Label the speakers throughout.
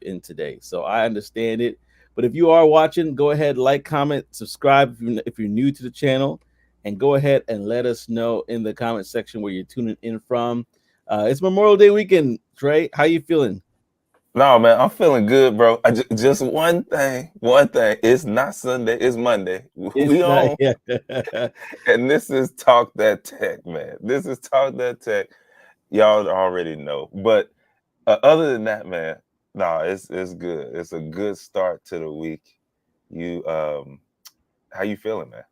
Speaker 1: in today. So I understand it. But if you are watching, go ahead, like, comment, subscribe if you're new to the channel, and go ahead and let us know in the comment section where you're tuning in from. It's Memorial Day weekend, Trey. How you feeling?
Speaker 2: No, man, I'm feeling good, bro. Just one thing. It's not Sunday, it's Monday.
Speaker 1: It's
Speaker 2: We
Speaker 1: not,
Speaker 2: on,
Speaker 1: yeah.
Speaker 2: and this is Talk That Tech, man. This is Talk That Tech. Y'all already know. But other than that, man, no, it's good. It's a good start to the week. You how you feeling, man?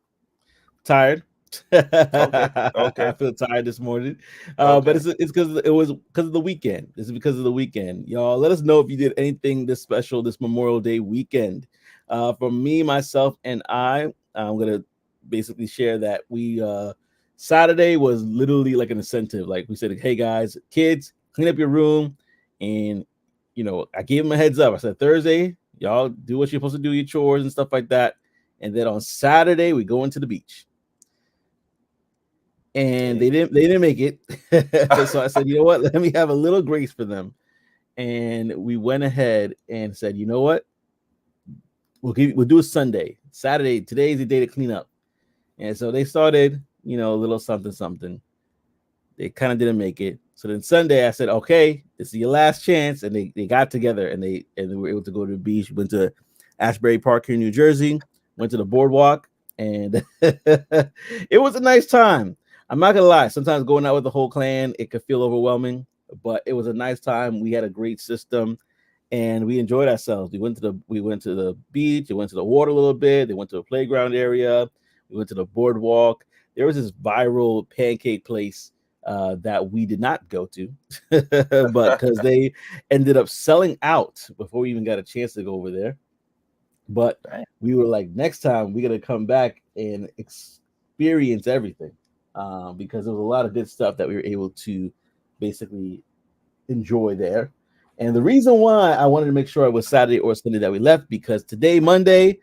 Speaker 1: Tired.
Speaker 2: Okay,
Speaker 1: I
Speaker 2: okay,
Speaker 1: feel tired this morning, but
Speaker 2: okay.
Speaker 1: it's because it was because of the weekend. This is because of the weekend, y'all. Let us know if you did anything this special this Memorial Day weekend. For me, myself, and I'm gonna basically share that we Saturday was literally like an incentive. Like we said, hey guys, kids, clean up your room, and I gave them a heads up. I said Thursday, y'all do what you're supposed to do, your chores and stuff like that, and then on Saturday we go into the beach, and
Speaker 2: Hey.
Speaker 1: they didn't make it. So I said, you know what? Let me have a little grace for them. And we went ahead and said, you know what? We'll do a Sunday. Saturday, today's the day to clean up. And so they started, a little something something. They kind of didn't make it. So then Sunday I said, okay, this is your last chance. And they got together and they were able to go to the beach. Went to Ashbury Park here in New Jersey, went to the boardwalk, and it was a nice time. I'm not gonna lie, sometimes going out with the whole clan, it could feel overwhelming, but it was a nice time. We had a great system and we enjoyed ourselves. We went to the beach, we went to the water a little bit, they went to a playground area, we went to the boardwalk. There was this viral pancake place that we did not go to, but because they ended up selling out before we even got a chance to go over there. But
Speaker 2: Dang.
Speaker 1: we were like, next time we're gonna come back and experience everything, because there was a lot of good stuff that we were able to basically enjoy there. And the reason why I wanted to make sure it was Saturday or Sunday that we left, because today, Monday,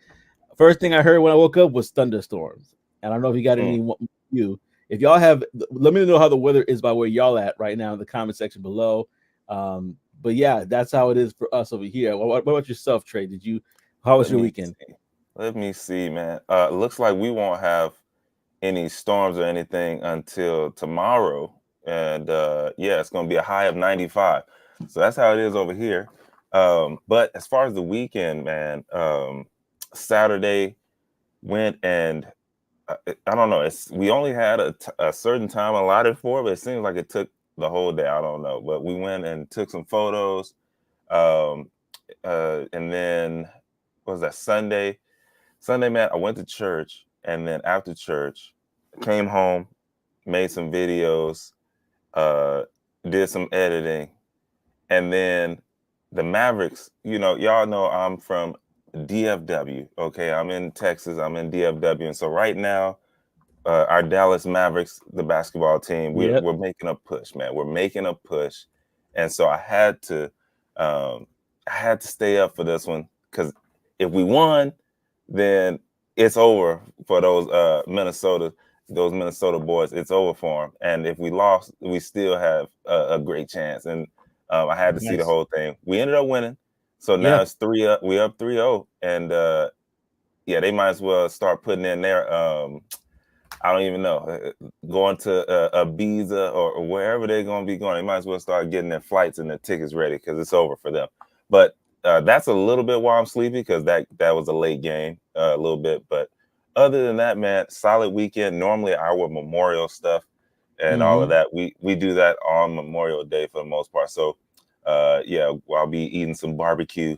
Speaker 1: first thing I heard when I woke up was thunderstorms. And I don't know if you got
Speaker 2: Mm.
Speaker 1: any you. If y'all have, let me know how the weather is by where y'all at right now in the comment section below. But yeah, that's how it is for us over here. What about yourself, Trey? How was
Speaker 2: Let
Speaker 1: your
Speaker 2: me
Speaker 1: weekend?
Speaker 2: see. Let me see, man. Looks like we won't have any storms or anything until tomorrow. And yeah, it's going to be a high of 95. So that's how it is over here. But as far as the weekend, man, Saturday went and I don't know. We only had a certain time allotted for it, but it seems like it took the whole day. I don't know. But we went and took some photos. Um, and then what was that Sunday? Sunday, man, I went to church, and then after church, came home, made some videos, uh, did some editing, and then the Mavericks. Y'all know I'm from DFW. Okay, I'm in Texas. I'm in DFW, and so right now, our Dallas Mavericks, the basketball team, we're
Speaker 1: Yep.
Speaker 2: we're making a push, man. We're making a push, and so um, I had to stay up for this one because if we won, then it's over for those Minnesota boys. It's over for them. And if we lost, we still have a great chance. And I had to see the
Speaker 1: Nice.
Speaker 2: whole thing. We ended up winning, so now
Speaker 1: Yeah.
Speaker 2: it's 3-up. We up 3-0, and yeah, they might as well start putting in their I don't even know, going to Ibiza or wherever they're going to be going. They might as well start getting their flights and their tickets ready because it's over for them. But that's a little bit why I'm sleepy because that was a late game, a little bit. But other than that, man, solid weekend. Normally our memorial stuff and all of
Speaker 1: Hmm.
Speaker 2: that, we do that on Memorial Day for the most part. So yeah, I'll be eating some barbecue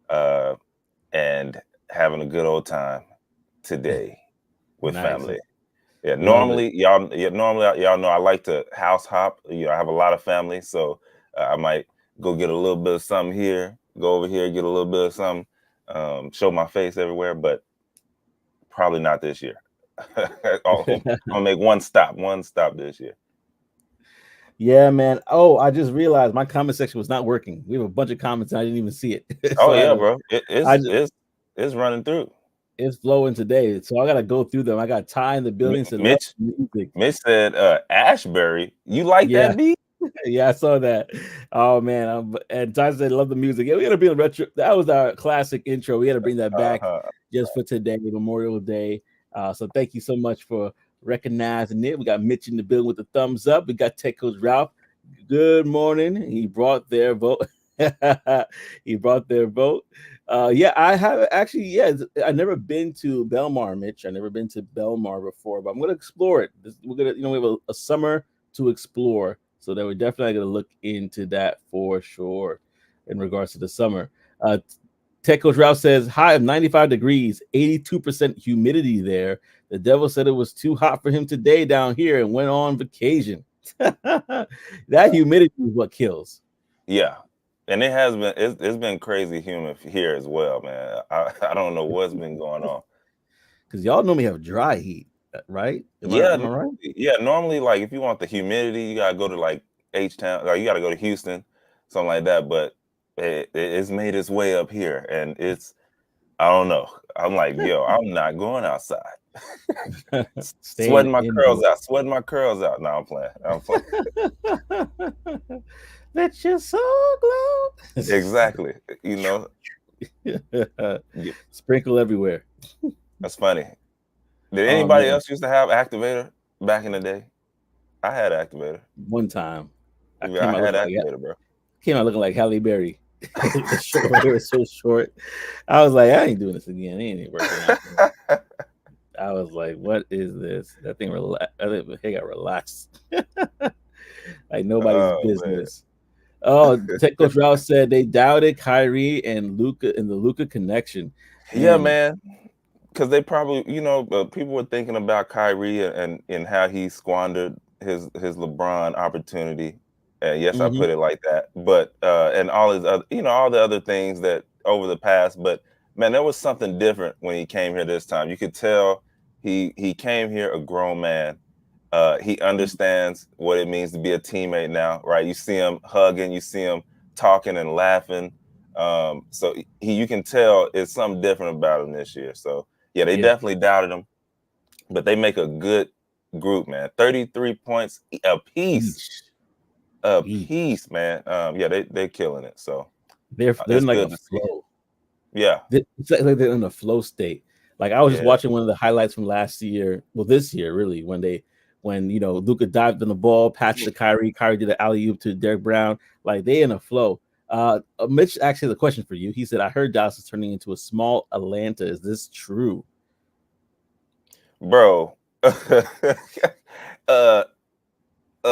Speaker 2: uh, and having a good old time today with
Speaker 1: Nice.
Speaker 2: family. Yeah,
Speaker 1: Love it.
Speaker 2: normally y'all know I like to house hop. I have a lot of family, so I might go get a little bit of something here, go over here, get a little bit of something, show my face everywhere, but probably not this year. I'm gonna make one stop this year.
Speaker 1: Yeah, man. Oh, I just realized my comment section was not working. We have a bunch of comments and I didn't even see it.
Speaker 2: Oh
Speaker 1: So
Speaker 2: yeah, bro,
Speaker 1: I just
Speaker 2: it's running through.
Speaker 1: it's flowing today. So I gotta go through them. I got Ty in the building, said love
Speaker 2: Mitch
Speaker 1: the music.
Speaker 2: Mitch said, Ashbury, you like
Speaker 1: Yeah.
Speaker 2: that beat?
Speaker 1: Yeah, I saw that. Oh man, and Ty said, "Love the music." Yeah, we got to bring the retro. That was our classic intro. We got to bring that back
Speaker 2: Uh-huh.
Speaker 1: just for today, Memorial Day. So thank you so much for recognizing it. We got Mitch in the building with the thumbs up. We got Tech Coach Ralph. Good morning. He brought their vote. He brought their vote. Yeah, I have actually. Yeah, I've never been to Belmar, Mitch. I've never been to Belmar before, but I'm gonna explore it. We're gonna, we have a summer to explore, so that we're definitely gonna look into that for sure. In regards to the summer, Tech Coach Ralph says high of 95 degrees, 82% humidity there. The devil said it was too hot for him today down here and went on vacation. That humidity is what kills.
Speaker 2: Yeah. And it has been it's been crazy humid here as well, man. I don't know what's been going on.
Speaker 1: Because y'all normally have dry heat, right?
Speaker 2: Yeah,
Speaker 1: Am I right?
Speaker 2: yeah. Normally, like if you want the humidity, you gotta go to like H Town, like you gotta go to Houston, something like that. But it's made its way up here, and it's I don't know. I'm like, yo, I'm not going outside.
Speaker 1: Staying
Speaker 2: Sweating my curls
Speaker 1: indoors.
Speaker 2: out, sweating my curls out. No, I'm playing. I'm playing.
Speaker 1: Let your soul glow.
Speaker 2: Exactly. You know, yeah,
Speaker 1: Sprinkle everywhere.
Speaker 2: that's funny. Did
Speaker 1: Oh
Speaker 2: anybody
Speaker 1: man,
Speaker 2: else used to have activator back in the day? I had activator.
Speaker 1: one time I
Speaker 2: Yeah, I
Speaker 1: came out
Speaker 2: had
Speaker 1: looking like
Speaker 2: activator, bro.
Speaker 1: Halle Berry. The short hair was so short. I was like, I ain't doing this again. It ain't working out. I was like, what is this? That thing Hey, got relaxed. Like nobody's
Speaker 2: Oh man.
Speaker 1: business. Oh, Tech Coach Ralph said they doubted Kyrie and Luca in the Luca connection.
Speaker 2: Yeah,
Speaker 1: Man,
Speaker 2: man. Because they probably, people were thinking about Kyrie and how he squandered his LeBron opportunity. Yes, I
Speaker 1: hmm
Speaker 2: put it like that. But and all his other, all the other things that over the past. But man, there was something different when he came here this time. You could tell he came here a grown man. He understands what it means to be a teammate now, right? You see him hugging, you see him talking and laughing. So you can tell it's something different about him this year. So yeah, they
Speaker 1: yeah.
Speaker 2: definitely doubted him, but they make a good group, man. 33 points a piece,
Speaker 1: Each,
Speaker 2: a
Speaker 1: each.
Speaker 2: piece, man. Yeah, they're killing it. So
Speaker 1: They're
Speaker 2: it's
Speaker 1: in like a
Speaker 2: good to see.
Speaker 1: flow.
Speaker 2: Yeah,
Speaker 1: It's like they're in a flow state. Like I was just
Speaker 2: yeah,
Speaker 1: watching one of the highlights from last year. Well, this year really, when Luca dived on the ball, passed to Kyrie, Kyrie did the alley oop to Derek Brown. Like they in a flow. Mitch actually has a question for you. He said, "I heard Dallas is turning into a small Atlanta. Is this true?"
Speaker 2: bro. uh, a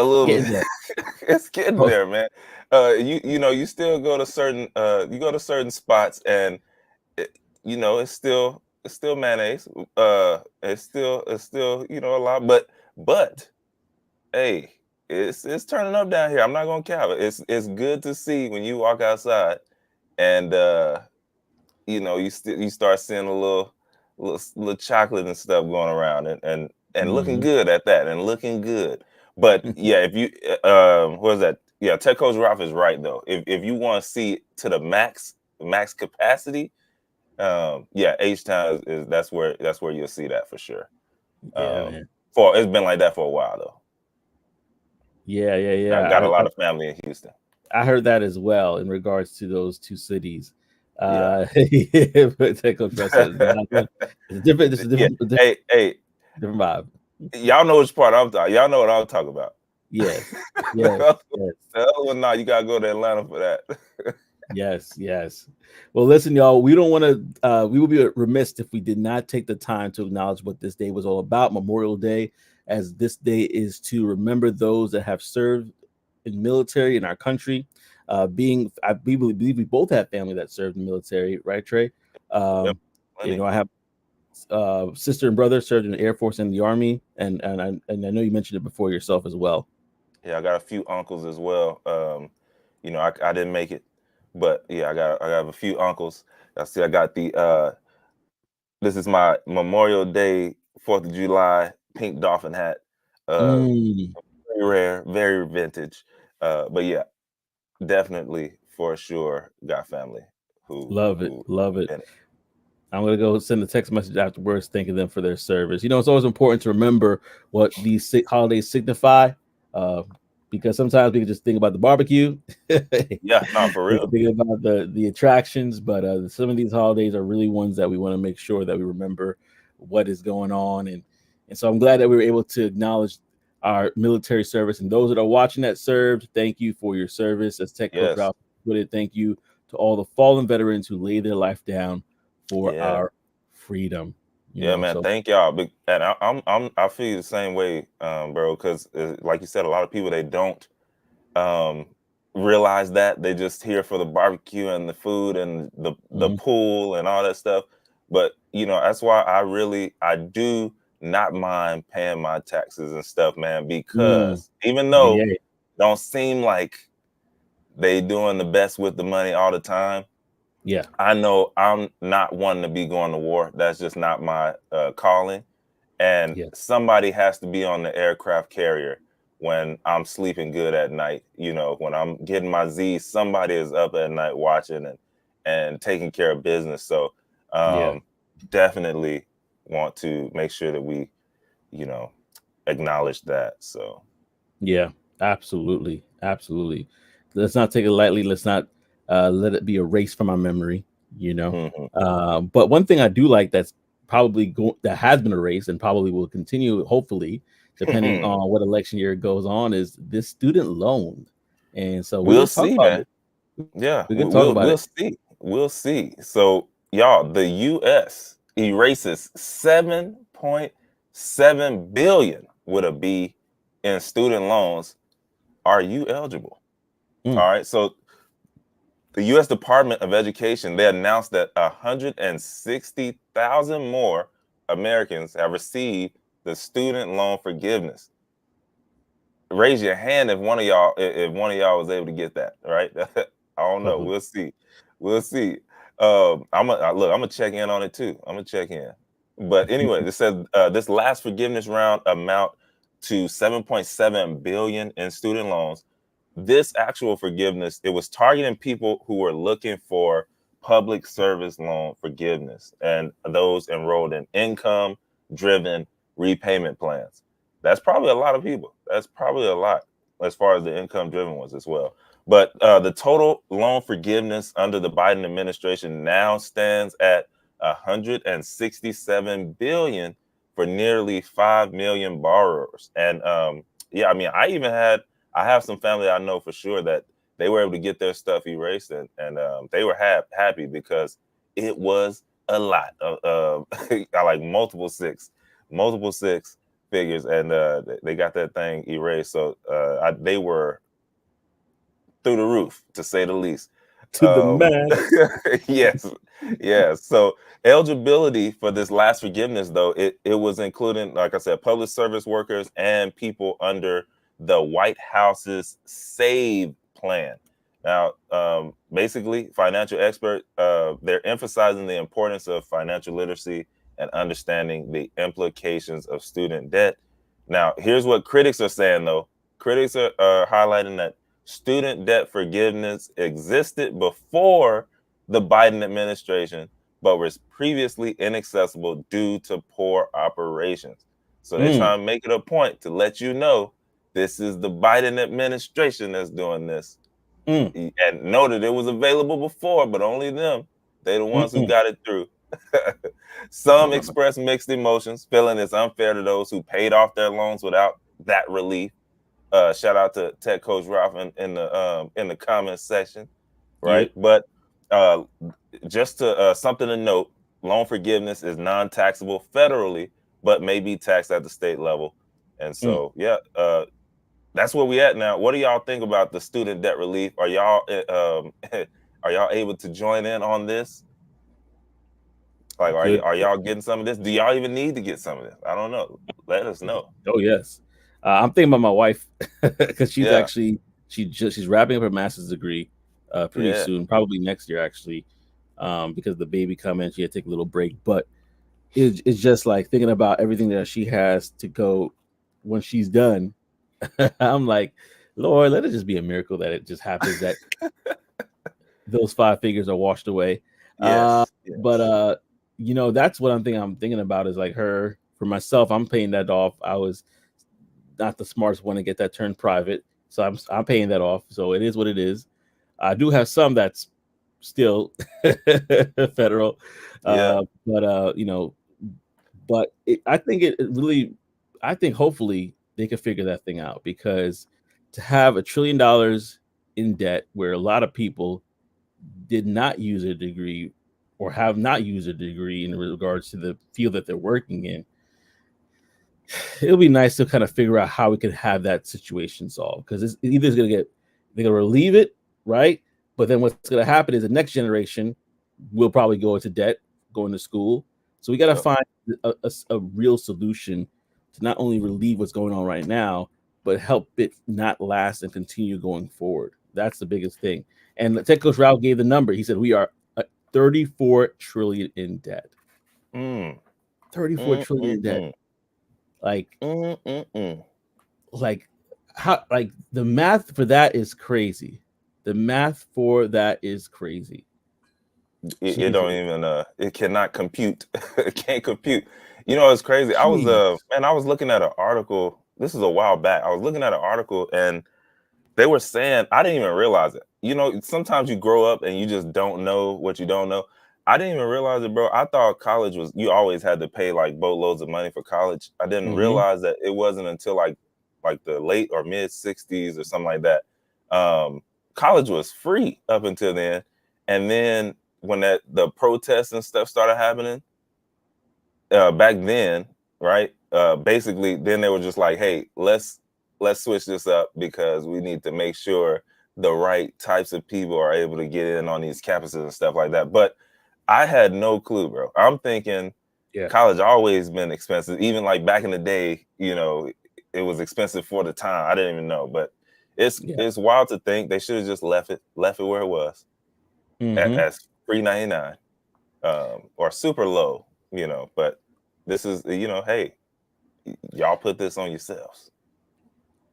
Speaker 2: little bit.
Speaker 1: Getting there.
Speaker 2: It's getting
Speaker 1: Oh,
Speaker 2: there, man. You still go to certain spots, and it, it's still mayonnaise. It's still a lot, but hey, it's turning up down here. I'm not gonna cap it. It's good to see when you walk outside and you start seeing a little chocolate and stuff going around and looking
Speaker 1: mhm.
Speaker 2: good at that and looking good. But yeah, if you what is that? Yeah, Tech Coach Ralph is right though. If you want to see to the max capacity, yeah, H Town is that's where you'll see that for sure.
Speaker 1: Yeah,
Speaker 2: Um,
Speaker 1: man.
Speaker 2: for it's been like that for a while though.
Speaker 1: Yeah, yeah,
Speaker 2: Got a
Speaker 1: yeah.
Speaker 2: lot of family in Houston.
Speaker 1: I heard that as well in regards to those two cities.
Speaker 2: Yeah.
Speaker 1: But Tech Coach Ralph said, it's different. It's
Speaker 2: Yeah.
Speaker 1: a
Speaker 2: Hey,
Speaker 1: different vibe.
Speaker 2: y'all know which part I'm talking. Y'all know what I'm talking about.
Speaker 1: Yes,
Speaker 2: the,
Speaker 1: yes,
Speaker 2: other,
Speaker 1: yes,
Speaker 2: the other one, nah, you gotta go to Atlanta for that.
Speaker 1: yes, yes. Well, listen, y'all. We don't want to. We would be remiss if we did not take the time to acknowledge what this day was all about, Memorial Day, as this day is to remember those that have served in military in our country. We believe we both have family that served in the military, right, Trey?
Speaker 2: Yep,
Speaker 1: Um,
Speaker 2: plenty.
Speaker 1: I have sister and brother served in the Air Force and the Army, and I know you mentioned it before yourself as well.
Speaker 2: Yeah, I got a few uncles as well. I didn't make it, but yeah, I got a few uncles. I got the this is my Memorial Day 4th of July pink dolphin hat. Uh,
Speaker 1: Mm,
Speaker 2: very rare, very vintage. But yeah, definitely for sure got family
Speaker 1: love it,
Speaker 2: who
Speaker 1: love it.
Speaker 2: been
Speaker 1: I'm gonna go send a text message afterwards, thanking them for their service. It's always important to remember what these holidays signify. Uh, because sometimes we can just think about the barbecue.
Speaker 2: Yeah, not for
Speaker 1: We can
Speaker 2: real.
Speaker 1: think about the attractions, but some of these holidays are really ones that we want to make sure that we remember what is going on, and so I'm glad that we were able to acknowledge our military service and those that are watching that served. Thank you for your service, as Tech Coach
Speaker 2: Yes.
Speaker 1: Ralph put it. Thank you to all the fallen veterans who laid their life down for
Speaker 2: Yeah.
Speaker 1: our freedom.
Speaker 2: Yeah, man.
Speaker 1: So
Speaker 2: Thank y'all. And I feel the same way, bro. Because like you said, a lot of people they don't um realize that they just here for the barbecue and the food and the
Speaker 1: mhm.
Speaker 2: pool and all that stuff. But that's why I do not mind paying my taxes and stuff, man.
Speaker 1: Mm,
Speaker 2: Because even
Speaker 1: yeah,
Speaker 2: though
Speaker 1: yeah,
Speaker 2: don't seem like they doing the best with the money all the time,
Speaker 1: yeah,
Speaker 2: I know I'm not one to be going to war. That's just not my calling. And
Speaker 1: yeah,
Speaker 2: somebody has to be on the aircraft carrier when I'm sleeping good at night. When I'm getting my Z's, somebody is up at night watching and taking care of business. So
Speaker 1: yeah.
Speaker 2: definitely want to make sure that we, you know, acknowledge that. So
Speaker 1: Yeah, absolutely, absolutely. Let's not take it lightly. Let's not let it be erased from our memory. You know,
Speaker 2: mhm.
Speaker 1: but one thing I do like that has been erased and probably will continue, hopefully, depending on what election year goes on, is this student loan. And so we're
Speaker 2: We'll
Speaker 1: gonna talk
Speaker 2: see,
Speaker 1: about
Speaker 2: man.
Speaker 1: it.
Speaker 2: Yeah,
Speaker 1: We're gonna talk
Speaker 2: we'll
Speaker 1: about
Speaker 2: we'll
Speaker 1: it
Speaker 2: see. We'll see. So, y'all, the U.S. erases 7.7 billion with a B in student loans. Are you eligible?
Speaker 1: Mm,
Speaker 2: All right. So, the U.S. Department of Education they announced that 160,000 more Americans have received the student loan forgiveness. Raise your hand if one of y'all was able to get that, right? I don't know.
Speaker 1: oh,
Speaker 2: We'll see. We'll see. I'm gonna check in on it too. I'm gonna check in. But anyway, this says this last forgiveness round amount to 7.7 billion in student loans. This actual forgiveness, it was targeting people who were looking for public service loan forgiveness and those enrolled in income driven repayment plans. That's probably a lot of people. That's probably a lot as far as the income driven ones as well. But the total loan forgiveness under the Biden administration now stands at 167 billion for nearly 5 million borrowers. And yeah, I mean, I have some family I know for sure that they were able to get their stuff erased and they were happy because it was a lot of like multiple six figures, and they got that thing erased. So they were through the roof, to say the least.
Speaker 1: to the
Speaker 2: Um,
Speaker 1: max.
Speaker 2: yes, yes. So eligibility for this last forgiveness, though, it was including, like I said, public service workers and people under the White House's SAVE plan. Now, basically, financial expert, they're emphasizing the importance of financial literacy and understanding the implications of student debt. Now, here's what critics are saying, though. Critics are highlighting that student debt forgiveness existed before the Biden administration, but was previously inaccessible due to poor operations. So they're
Speaker 1: Mm,
Speaker 2: trying to make it a point to let you know this is the Biden administration that's doing this.
Speaker 1: mm,
Speaker 2: And know that it was available before, but only them. They're the ones who
Speaker 1: mm-mm.
Speaker 2: got it through. Some express mixed emotions, feeling it's unfair to those who paid off their loans without that relief. Shout out to Tech Coach Ralph in the comments section, right?
Speaker 1: Yep.
Speaker 2: But uh, just to something to note, loan forgiveness is non-taxable federally, but may be taxed at the state level. And
Speaker 1: Mm.
Speaker 2: so, yeah, that's where we at now. What do y'all think about the student debt relief? Are y'all are y'all able to join in on this? Like,
Speaker 1: Good.
Speaker 2: are y'all getting some of this? Do y'all even need to get some of this? I don't know. Let us know.
Speaker 1: Oh yes, I'm thinking about my wife because
Speaker 2: Yeah,
Speaker 1: she's wrapping up her master's degree pretty
Speaker 2: yeah.
Speaker 1: soon, probably next year actually, because the baby coming, she had to take a little break. But it's just like thinking about everything that she has to go when she's done. I'm like, Lord, let it just be a miracle that it just happens that those five figures are washed away. Uh,
Speaker 2: Yes,
Speaker 1: but
Speaker 2: yes.
Speaker 1: that's what I'm thinking about is like her for myself. I'm paying that off. I was not the smartest one to get that turned private. so I'm paying that off. So it is what it is. I do have some that's still federal,
Speaker 2: Yeah.
Speaker 1: but but I think it really, I think hopefully they can figure that thing out, because to have $1 trillion in debt, where a lot of people did not use a degree or have not used a degree in regards to the field that they're working in, it'll be nice to kind of figure out how we can have that situation solved, because it's either it's going to get, they're going to relieve it, right? But then what's going to happen is the next generation will probably go into debt going to school. So we got to
Speaker 2: Yep.
Speaker 1: find a real solution to not only relieve what's going on right now, but help it not last and continue going forward. That's the biggest thing. And Tech Coach Rao gave the number. He said we are 34 trillion in debt.
Speaker 2: Mm,
Speaker 1: 34
Speaker 2: mm,
Speaker 1: trillion
Speaker 2: mm,
Speaker 1: in debt.
Speaker 2: mm,
Speaker 1: Like,
Speaker 2: mm, mm, mm.
Speaker 1: like how, like the math for that is crazy. The math for that is crazy.
Speaker 2: It don't
Speaker 1: Jesus.
Speaker 2: even it cannot compute. It can't compute. You know, it's crazy. I was
Speaker 1: Jeez.
Speaker 2: man, I was looking at an article. This is a while back. I was looking at an article and they were saying, I didn't even realize it. You know, sometimes you grow up and you just don't know what you don't know. I didn't even realize it, bro. I thought college was, you always had to pay like boatloads of money for college. I didn't
Speaker 1: Mm-hmm.
Speaker 2: realize that it wasn't until like the late or mid 60s or something like that. Um, College was free up until then. And then when that the protests and stuff started happening, back then, right? Basically, then they were just like, "Hey, let's switch this up because we need to make sure the right types of people are able to get in on these campuses and stuff like that." But I had no clue, bro. I'm thinking
Speaker 1: Yeah.
Speaker 2: college always been expensive, even like back in the day. You know, it was expensive for the time. I didn't even know, but
Speaker 1: Yeah.
Speaker 2: it's wild to think they should have just left it where it was
Speaker 1: Mm-hmm.
Speaker 2: as $3.99 or super low. You know, but this is, hey, y'all put this on yourselves.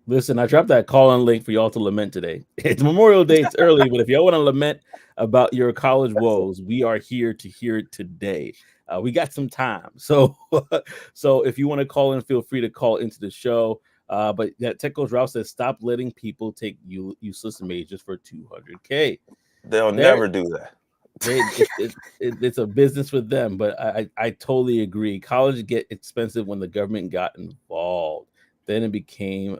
Speaker 1: Listen, I dropped that call-in link for y'all to lament today. It's Memorial Day, it's early, but if y'all want to lament about your college
Speaker 2: That's it.
Speaker 1: woes, we are here to hear it today. We got some time, so so if you want to call in, feel free to call into the show. But that Tech Coach Ralph says, stop letting people take useless majors for 200K.
Speaker 2: They'll
Speaker 1: There,
Speaker 2: never do that.
Speaker 1: it's a business for them, but I totally agree. College get expensive when the government got involved. Then it became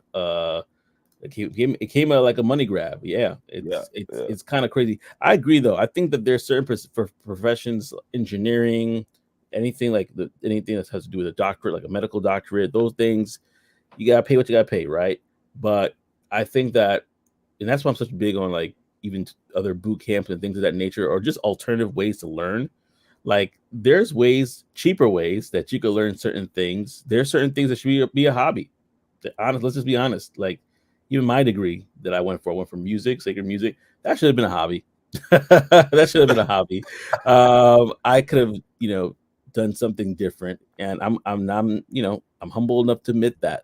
Speaker 1: it came like a money grab. Yeah,
Speaker 2: Yeah, yeah,
Speaker 1: it's kind of crazy. I agree though. I think that there's certain for professions, engineering, anything that has to do with a doctorate, like a medical doctorate, those things, you gotta pay what you gotta pay, right? But I think that, and that's why I'm such big on like even other boot camps and things of that nature, or just alternative ways to learn. Like there's ways, cheaper ways that you could learn certain things. There's certain things that should be a hobby. Honest, let's just be honest. Like even my degree that I went for music, sacred music. That should have been a hobby. That should have been a hobby. I could have, done something different, and I'm humble enough to admit that.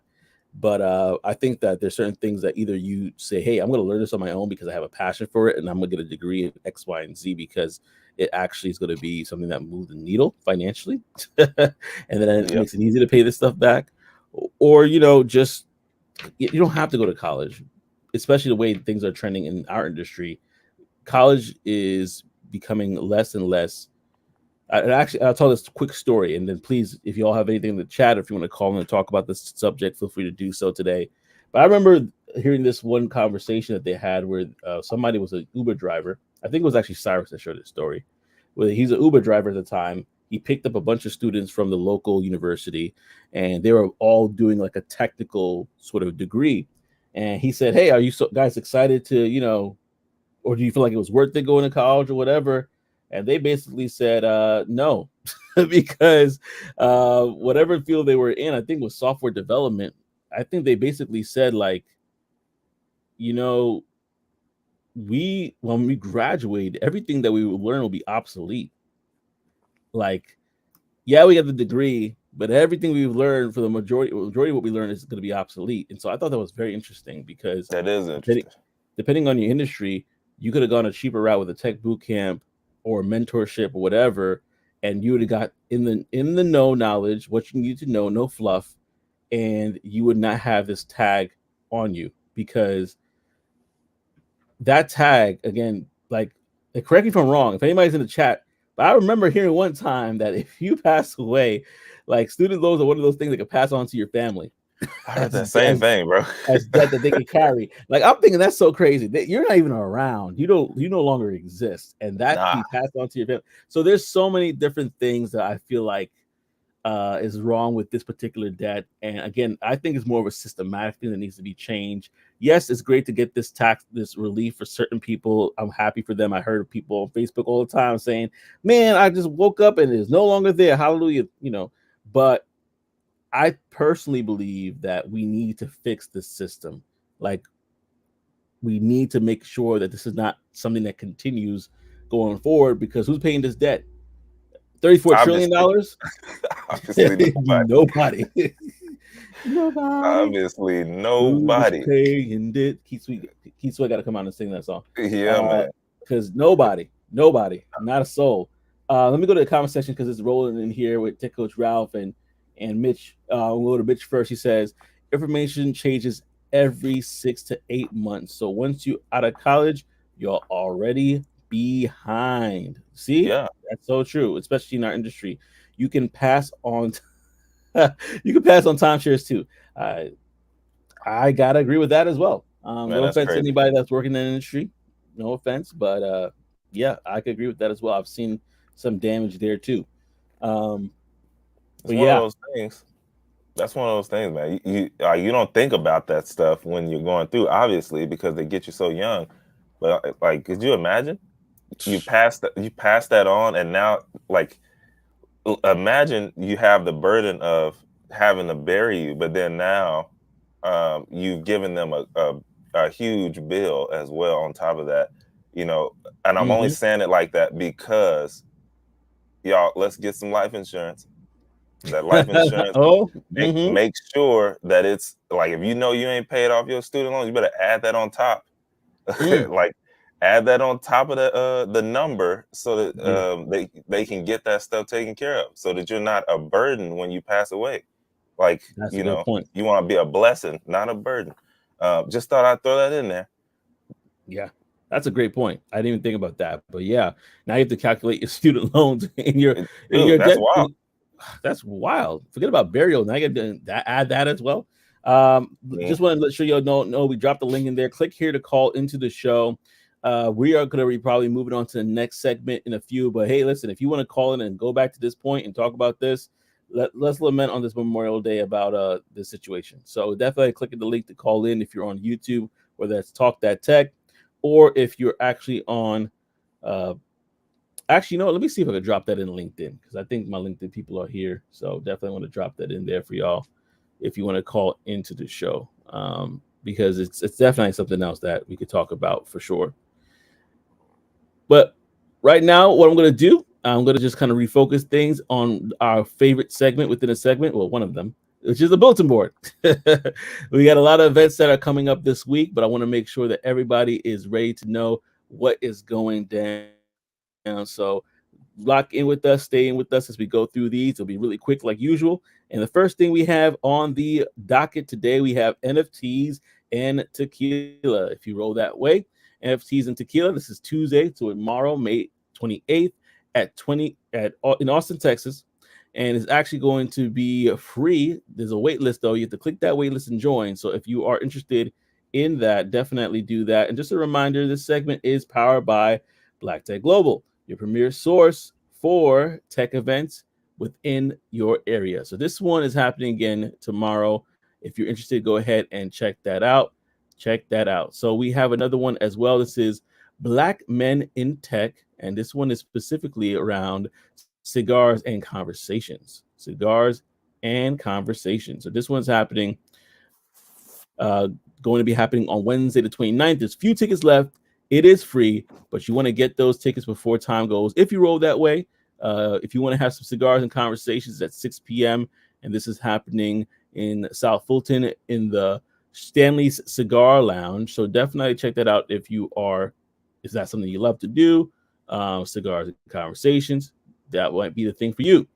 Speaker 1: But I think that there's certain things that either you say, "Hey, I'm going to learn this on my own because I have a passion for it, and I'm going to get a degree in X, Y, and Z because it actually is going to be something that moves the needle financially, and then it
Speaker 2: yep.
Speaker 1: makes it easy to pay this stuff back." Or just you don't have to go to college, especially the way things are trending in our industry. College is becoming less and less. Actually, I'll tell this quick story, and then please, if you all have anything in the chat, if you want to call in and talk about this subject, feel free to do so today. But I remember hearing this one conversation that they had where somebody was an Uber driver. I think it was actually Cyrus that shared this story. Where he's an Uber driver at the time. He picked up a bunch of students from the local university, and they were all doing like a technical sort of degree. And he said, "Hey, are you guys excited to, or do you feel like it was worth it going to college or whatever?" And they basically said no, because whatever field they were in, I think was software development. I think they basically said like, you know, when we graduate, everything that we will learn will be obsolete. Like, yeah, we have the degree, but everything we've learned for the majority of what we learn is going to be obsolete. And so I thought that was very interesting because
Speaker 2: That is
Speaker 1: depending
Speaker 2: interesting.
Speaker 1: depending on your industry, you could have gone a cheaper route with a tech boot camp or mentorship or whatever, and you would have got in the know knowledge, what you need to know, no fluff, and you would not have this tag on you because that tag again, like correct me if I'm wrong, if anybody's in the chat, but I remember hearing one time that if you pass away, like student loans are one of those things that can pass on to your family
Speaker 2: I heard
Speaker 1: as
Speaker 2: that same
Speaker 1: as
Speaker 2: thing, bro.
Speaker 1: as debt that they can carry. Like I'm thinking that's so crazy that you're not even around. You no longer exist, and that can
Speaker 2: Nah,
Speaker 1: be passed on to your family. So there's so many different things that I feel like is wrong with this particular debt. And again, I think it's more of a systematic thing that needs to be changed. Yes, it's great to get this relief for certain people. I'm happy for them. I heard people on Facebook all the time saying, "Man, I just woke up and it's no longer there. Hallelujah!" But I personally believe that we need to fix the system. Like we need to make sure that this is not something that continues going forward because who's paying this debt? $34 trillion
Speaker 2: obviously,
Speaker 1: dollars?
Speaker 2: obviously nobody.
Speaker 1: Nobody. Nobody.
Speaker 2: Obviously
Speaker 1: Who's
Speaker 2: nobody.
Speaker 1: paying it? Keith Sweat got to come out and sing that song.
Speaker 2: Yeah, man.
Speaker 1: Because nobody, not a soul. Let me go to the comment section because it's rolling in here with Tech Coach Ralph and Mitch. We'll go to Mitch first. He says information changes every 6 to 8 months. So once you out of college, you're already behind. See,
Speaker 2: Yeah,
Speaker 1: that's so true, especially in our industry. You can pass on. You can pass on timeshares too. Uh, I gotta agree with that as well.
Speaker 2: man,
Speaker 1: No
Speaker 2: that's
Speaker 1: offense to
Speaker 2: crazy.
Speaker 1: anybody that's working in the industry. No offense, but yeah, I could agree with that as well. I've seen some damage there too. Um,
Speaker 2: It's
Speaker 1: but
Speaker 2: one of
Speaker 1: yeah,
Speaker 2: those things. That's one of those things, man. You don't think about that stuff when you're going through, obviously, because they get you so young. But like, could you imagine you pass that on, and now like imagine you have the burden of having to bury you, but then now you've given them a huge bill as well on top of that, you know. And I'm only
Speaker 1: hmm
Speaker 2: saying it like that because y'all, let's get some life insurance. That life insurance,
Speaker 1: oh,
Speaker 2: make sure that it's like if you know you ain't paid off your student loans, you better add that on top.
Speaker 1: mm,
Speaker 2: Like add that on top of the number so that
Speaker 1: yeah,
Speaker 2: they can get that stuff taken care of so that you're not a burden when you pass away. Like,
Speaker 1: that's a good point.
Speaker 2: you want to be a blessing, not a burden. Just thought I'd throw that in there.
Speaker 1: Yeah, that's a great point. I didn't even think about that, but yeah, now you have to calculate your student loans and your
Speaker 2: Dude, that's
Speaker 1: debt.
Speaker 2: wild.
Speaker 1: That's wild. Forget about burial. Now you got to add that as well.
Speaker 2: Mhm.
Speaker 1: Just want to let sure you know we dropped the link in there. Click here to call into the show. We are going to be probably moving on to the next segment in a few. But hey, listen, if you want to call in and go back to this point and talk about this, let's lament on this Memorial Day about this situation. So definitely click the link to call in if you're on YouTube, whether that's Talk That Tech, or if you're actually on uh, actually, you know what? Let me see if I can drop that in LinkedIn because I think my LinkedIn people are here. So definitely want to drop that in there for y'all if you want to call into the show because it's definitely something else that we could talk about for sure. But right now, what I'm going to do, I'm going to just kind of refocus things on our favorite segment within a segment. Well, one of them, which is the bulletin board. We got a lot of events that are coming up this week, but I want to make sure that everybody is ready to know what is going down. So lock in with us, stay in with us as we go through these. It'll be really quick, like usual. And the first thing we have on the docket today, we have NFTs and tequila. If you roll that way, NFTs and tequila. This is Tuesday, so tomorrow, May 28th at 20 at in Austin, Texas. And it's actually going to be free. There's a wait list though. You have to click that wait list and join. So if you are interested in that, definitely do that. And just a reminder, this segment is powered by Black Tech Global, your premier source for tech events within your area. So this one is happening again tomorrow. If you're interested, go ahead and check that out. Check that out. So we have another one as well. This is Black Men in Tech, and this one is specifically around cigars and conversations. Cigars and conversations. So this one's happening going to be happening on Wednesday the 29th. There's few tickets left. It is free, but you want to get those tickets before time goes. If you roll that way, if you want to have some cigars and conversations at 6 p.m., and this is happening in South Fulton in the Stanley's Cigar Lounge. So definitely check that out if that's something you love to do. Cigars and conversations, that might be the thing for you.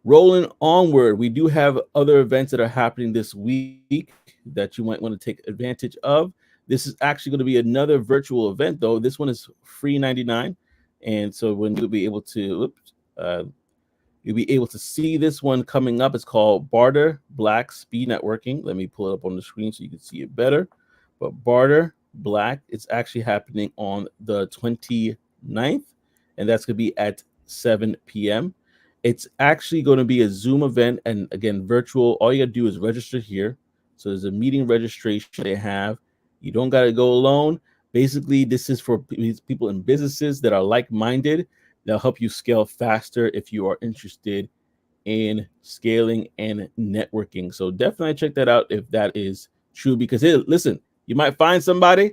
Speaker 1: Rolling onward, we do have other events that are happening this week that you might want to take advantage of. This is actually going to be another virtual event, though. This one is free 99, and so when you'll be able to, you'll be able to see this one coming up. It's called Barter Black Speed Networking. Let me pull it up on the screen so you can see it better. But Barter Black, it's actually happening on the 29th, and that's going to be at 7 p.m. It's actually going to be a Zoom event, and again, virtual. All you got to do is register here. So there's a meeting registration they have. You don't got to go alone. Basically, this is for people in businesses that are like-minded. They'll help you scale faster if you are interested in scaling and networking. So definitely check that out if that is true, because listen, you might find somebody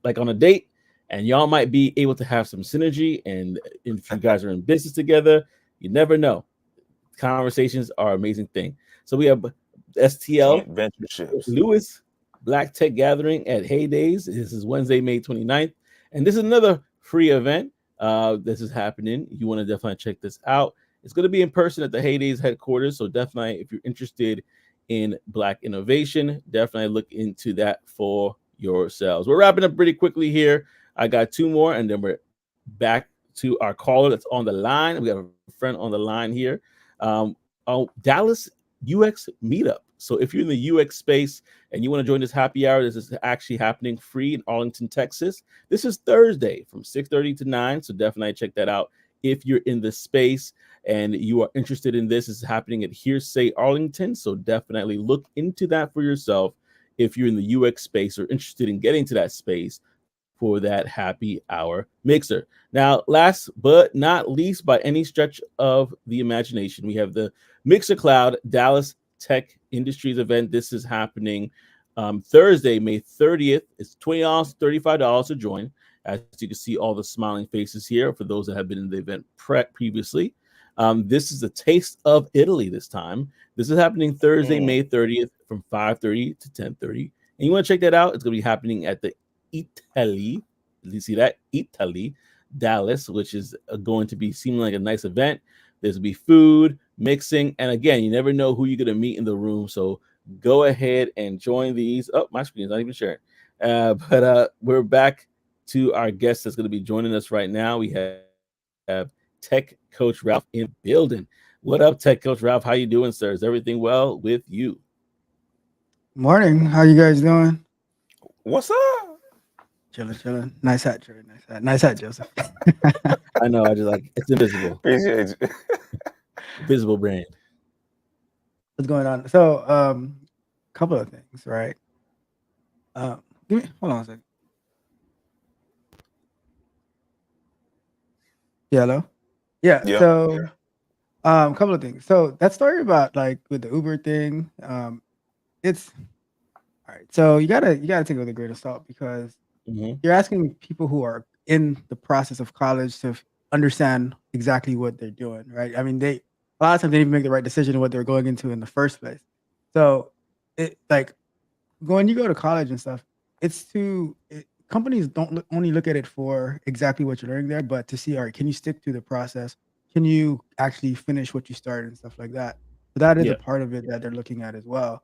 Speaker 1: like on a date and y'all might be able to have some synergy. And if you guys are in business together, you never know. Conversations are an amazing thing. So we have STL
Speaker 2: ventureships.
Speaker 1: Lewis Black Tech Gathering at Heydays. This is Wednesday, May 29th. And this is another free event. This is happening. You want to definitely check this out. It's going to be in person at the Heydays headquarters. So definitely, if you're interested in Black innovation, definitely look into that for yourselves. We're wrapping up pretty quickly here. I got two more, and then we're back to our caller that's on the line. We have a friend on the line here. Dallas UX meetup. So if you're in the UX space and you want to join this happy hour, this is actually happening free in Arlington, Texas. This is Thursday from 6:30 to 9. So definitely check that out if you're in the space and you are interested in this. This is happening at Hearsay Arlington. So definitely look into that for yourself if you're in the UX space or interested in getting to that space for that happy hour mixer. Now, last but not least, by any stretch of the imagination, we have the Mixer Cloud Dallas Tech Industries event. This is happening Thursday, May 30th. It's $20, $35 to join. As you can see, all the smiling faces here for those that have been in the event previously. This is the Taste of Italy this time. This is happening Thursday, May 30th from 5:30 to 10:30. And you want to check that out? It's going to be happening at the Italy. You see that? Italy, Dallas, which is going to be seeming like a nice event. There's going to be food, mixing, and again, you never know who you're going to meet in the room. So go ahead and join these. Oh, my screen is not even sharing. But we're back to our guest that's going to be joining us right now. We have Tech Coach Ralph in building. What up, Tech Coach Ralph? How you doing, sir? Is everything well with you?
Speaker 3: Morning. How you guys doing?
Speaker 2: What's up?
Speaker 3: Chilling. Nice hat, Trey. Nice hat, Joseph.
Speaker 1: I know. I just like it's invisible.
Speaker 2: Appreciate you.
Speaker 1: Visible brand.
Speaker 3: What's going on? So, couple of things, right? Hold on a second. Yeah, hello? Yeah. So, couple of things. So that story about like with the Uber thing, it's all right. So you gotta take it with a grain of salt because you're asking people who are in the process of college to understand exactly what they're doing, right? I mean, a lot of times they didn't make the right decision of what they're going into in the first place. So it like when you go to college and stuff, companies don't only look at it for exactly what you're learning there, but to see, all right, can you stick to the process? Can you actually finish what you started and stuff like that? So that is a part of it that they're looking at as well.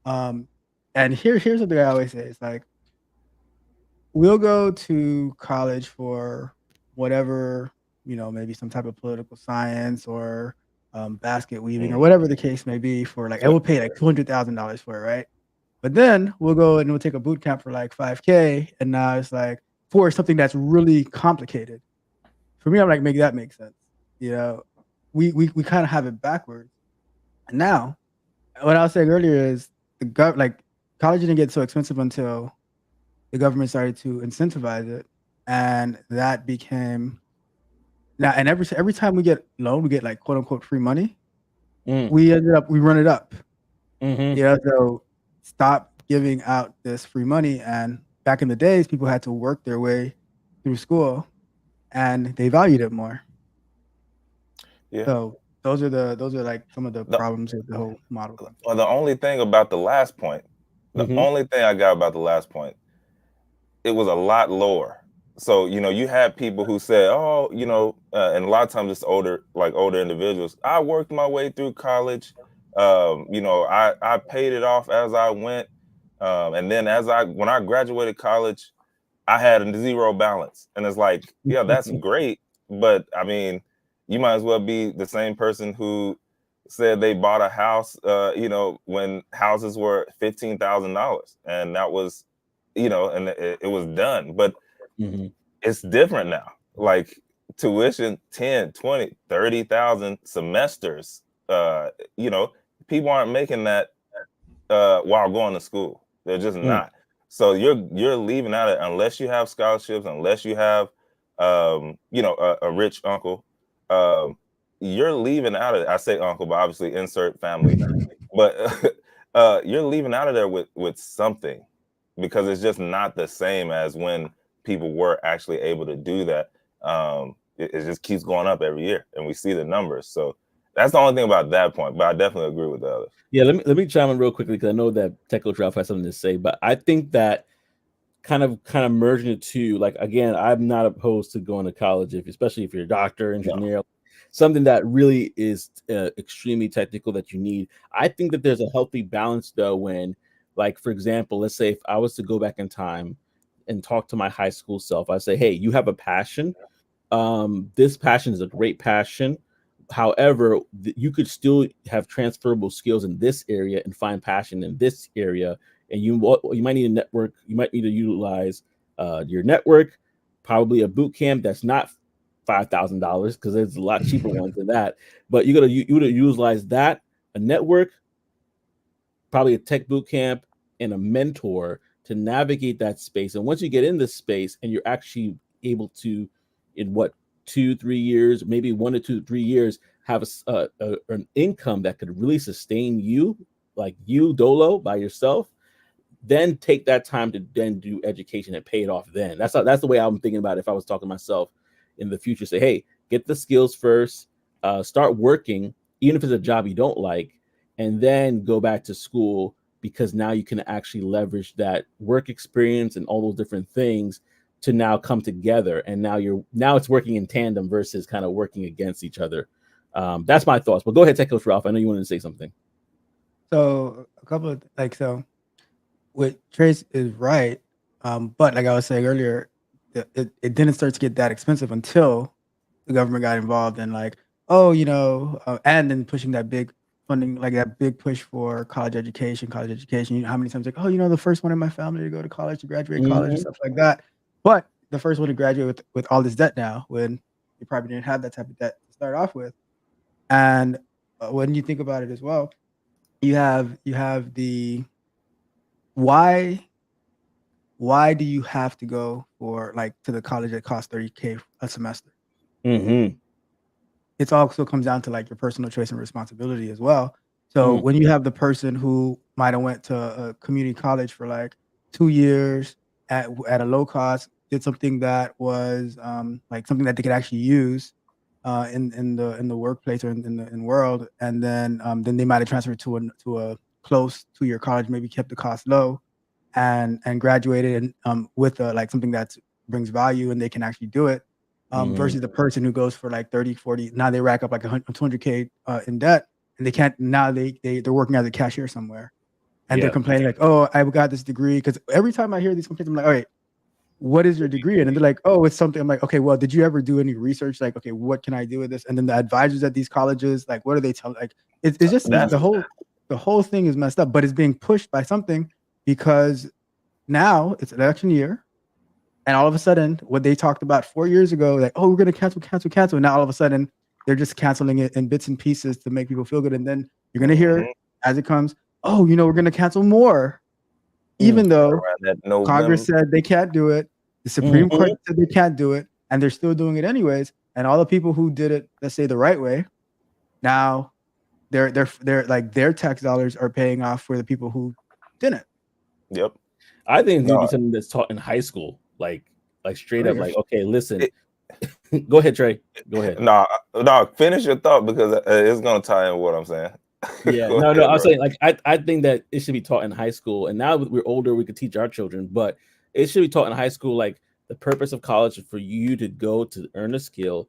Speaker 3: And here's something I always say. It's like, we'll go to college for whatever, maybe some type of political science or basket weaving or whatever the case may be for like, I will pay like $200,000 for it, right? But then we'll go and we'll take a boot camp for like $5K, and now it's like for something that's really complicated. For me, I'm like, make that make sense. We kind of have it backwards. And now, what I was saying earlier is college didn't get so expensive until the government started to incentivize it, and that became now. And every time we get loan, we get like quote unquote free money. We run it up. So stop giving out this free money. And back in the days, people had to work their way through school, and they valued it more. Yeah. So those are like some of the problems with the whole model.
Speaker 2: Well, the only thing about the last point, only thing I got about the last point, it was a lot lower. So, you had people who said, oh, and a lot of times it's older individuals. I worked my way through college. I paid it off as I went. And then when I graduated college, I had a zero balance. And it's like, yeah, that's great. But I mean, you might as well be the same person who said they bought a house, when houses were $15,000, and that was, and it was done. But it's different now. Like tuition, 10, 20, 30,000 semesters. People aren't making that while going to school. They're just not. So you're leaving out of it unless you have scholarships, unless you have a rich uncle. You're leaving out of it. I say uncle, but obviously insert family. But you're leaving out of there with something, because it's just not the same as when people were actually able to do that. It just keeps going up every year, and we see the numbers. So that's the only thing about that point. But I definitely agree with the others.
Speaker 1: Yeah, let me chime in real quickly, because I know that Tech Coach Ralph has something to say, but I think that kind of merging the two, like, again, I'm not opposed to going to college, especially if you're a doctor, engineer, something that really is extremely technical that you need. I think that there's a healthy balance, though, when, like, for example, let's say if I was to go back in time and talk to my high school self, I say, hey, you have a passion. This passion is a great passion. However, you could still have transferable skills in this area and find passion in this area. And you might need a network. You might need to utilize your network, probably a boot camp that's not $5,000, because there's a lot cheaper ones than that. But you gotta utilize that, a network, probably a tech boot camp, and a mentor to navigate that space. And once you get in this space and you're actually able to, in 2-3 years, maybe 1 to 2 3 years, have an income that could really sustain you, like you dolo by yourself, then take that time to then do education and pay it off. Then that's the way I'm thinking about it. If I was talking to myself in the future, say, hey, get the skills first, start working, even if it's a job you don't like, and then go back to school, because now you can actually leverage that work experience and all those different things to now come together. And now it's working in tandem versus kind of working against each other. That's my thoughts. But go ahead, Tech Coach Ralph. I know you wanted to say something.
Speaker 3: So a couple of what Trace is right. But like I was saying earlier, it didn't start to get that expensive until the government got involved and and then pushing that big funding, like that big push for college education. You know how many times the first one in my family to go to college, to graduate college and stuff like that. But the first one to graduate with all this debt now, when you probably didn't have that type of debt to start off with. And when you think about it as well, you have the why do you have to go to the college that costs $30,000 a semester? It also comes down to your personal choice and responsibility as well. So when you have the person who might have went to a community college for 2 years at a low cost, did something that was something that they could actually use in the workplace or in the world, and then they might have transferred to a close 2-year college, maybe kept the cost low, and graduated and with something that brings value and they can actually do it, versus the person who goes for 30, 40. Now they rack up $200K in debt, and they can't. Now they're working as a cashier somewhere, and they're complaining oh, I got this degree. Because every time I hear these complaints, I'm like, all right, what is your degree in? And they're like, oh, it's something. I'm like, okay, well, did you ever do any research? Okay, what can I do with this? And then the advisors at these colleges, what do they tell? It's just the whole thing is messed up, but it's being pushed by something, because now it's election year, and all of a sudden, what they talked about 4 years ago, oh, we're going to cancel. And now all of a sudden, they're just canceling it in bits and pieces to make people feel good. And then you're going to hear as it comes, oh, we're going to cancel more. Even though Congress said they can't do it, the Supreme Court said they can't do it, and they're still doing it anyways. And all the people who did it, let's say the right way, now their tax dollars are paying off for the people who didn't.
Speaker 2: Yep.
Speaker 1: I think it's gonna be something that's taught in high school, straight up, okay, listen. Go ahead, Trey. Go ahead.
Speaker 2: No, finish your thought, because it's gonna tie in what I'm saying.
Speaker 1: Yeah, no, I'm saying I think that it should be taught in high school. And now we're older, we could teach our children, but it should be taught in high school. The purpose of college is for you to go to earn a skill,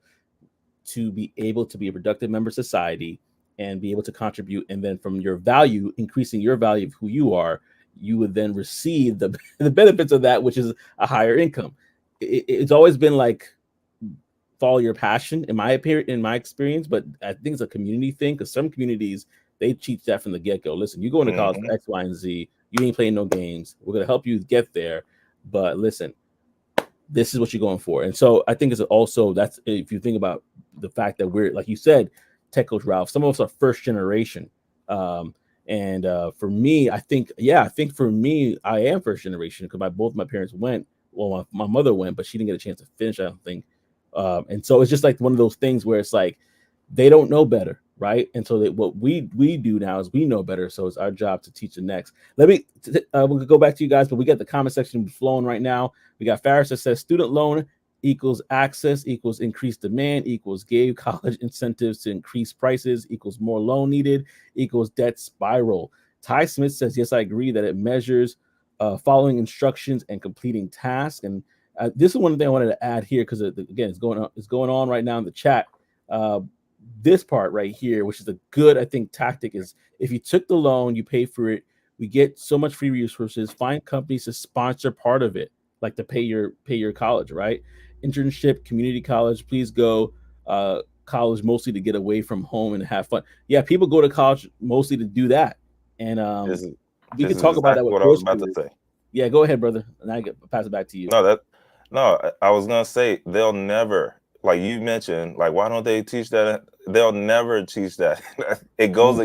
Speaker 1: to be able to be a productive member of society and be able to contribute. And then from your value, increasing your value of who you are, you would then receive the benefits of that, which is a higher income. It's always been like follow your passion, in my experience, but I think it's a community thing, because some communities, they teach that from the get-go. Listen, you go into college for X, Y, and Z, you ain't playing no games. We're gonna help you get there, but listen, this is what you're going for. And so I think it's also, that's, if you think about the fact that we're, like you said, Tech Coach Ralph, some of us are first generation. For me, I think for me, I am first generation, because both my parents went. Well, my mother went, but she didn't get a chance to finish, I don't think. And so it's just like one of those things where it's like they don't know better, right? And so what we do now is we know better. So it's our job to teach the next. We'll go back to you guys, but we got the comment section flowing right now. We got Farris that says student loan equals access equals increased demand equals gave college incentives to increase prices equals more loan needed equals debt spiral. Ty Smith says, yes, I agree that it measures following instructions and completing tasks. And this is one thing I wanted to add here, because again, it's going on right now in the chat. This part right here, which is a good, I think, tactic, is if you took the loan, you pay for it, we get so much free resources. Find companies to sponsor part of it, like to pay your college, right? Internship, community college. Please go college mostly to get away from home and have fun. Yeah, people go to college mostly to do that, and we can talk about that.
Speaker 2: What I was about to say.
Speaker 1: Yeah, go ahead, brother, and I pass it back to you.
Speaker 2: No, I was gonna say, they'll never, like you mentioned, like, why don't they teach that? They'll never teach that. It goes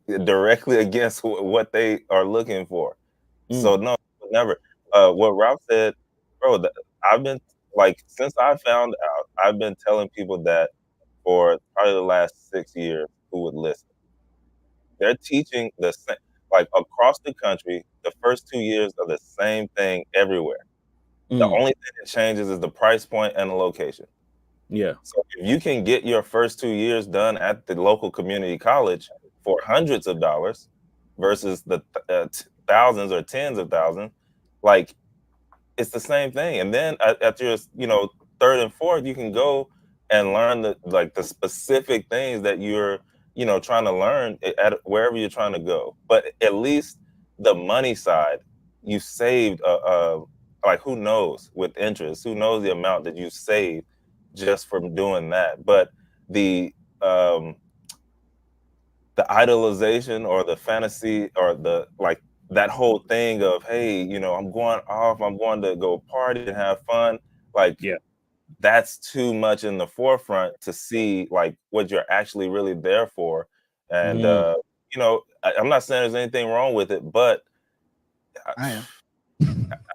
Speaker 2: directly against what they are looking for. So no, never. What Ralph said, bro, I've been, like, since I found out, I've been telling people that for probably the last 6 years who would listen. They're teaching the same, like, across the country, the first 2 years are the same thing everywhere. The only thing that changes is the price point and the location.
Speaker 1: Yeah.
Speaker 2: So if you can get your first 2 years done at the local community college for hundreds of dollars versus the thousands or tens of thousands, like, it's the same thing. And then at your, third and fourth, you can go and learn the specific things that you're, trying to learn at wherever you're trying to go. But at least the money side, you saved like, who knows, with interest, who knows the amount that you saved just from doing that. But the idolization or the fantasy or that whole thing of, hey, I'm going to go party and have fun, like,
Speaker 1: yeah,
Speaker 2: that's too much in the forefront to see, like, what you're actually really there for. And I'm not saying there's anything wrong with it, but
Speaker 3: I am.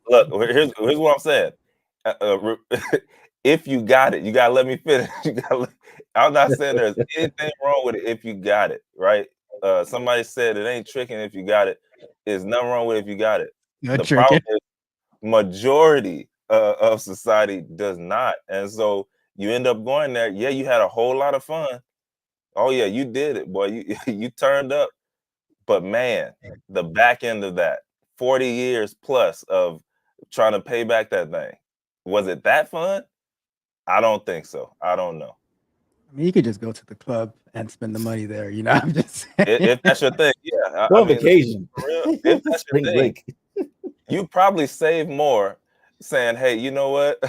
Speaker 2: Look, here's what I'm saying. If you got it, you gotta let me finish. I'm not saying there's anything wrong with it if you got it, right? Somebody said it ain't tricking if you got it. There's nothing wrong with it if you got it. The problem is majority of society does not, and so you end up going there. Yeah, you had a whole lot of fun. Oh yeah, you did it, boy. You turned up, but man, the back end of that, 40 years plus of trying to pay back that thing, was it that fun? I don't think so. I don't know.
Speaker 3: I mean, you could just go to the club and spend the money there. I'm just saying.
Speaker 2: If that's your thing, yeah.
Speaker 1: Go on vacation.
Speaker 2: For real, if that's your thing, you probably save more saying, hey, you know what?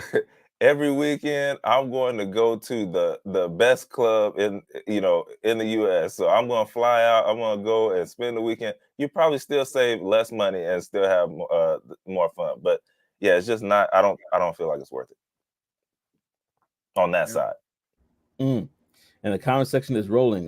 Speaker 2: Every weekend I'm going to go to the best club in the US. So I'm going to fly out. I'm going to go and spend the weekend. You probably still save less money and still have more fun. But yeah, it's just not. I don't feel like it's worth it on that side.
Speaker 1: And the comment section is rolling.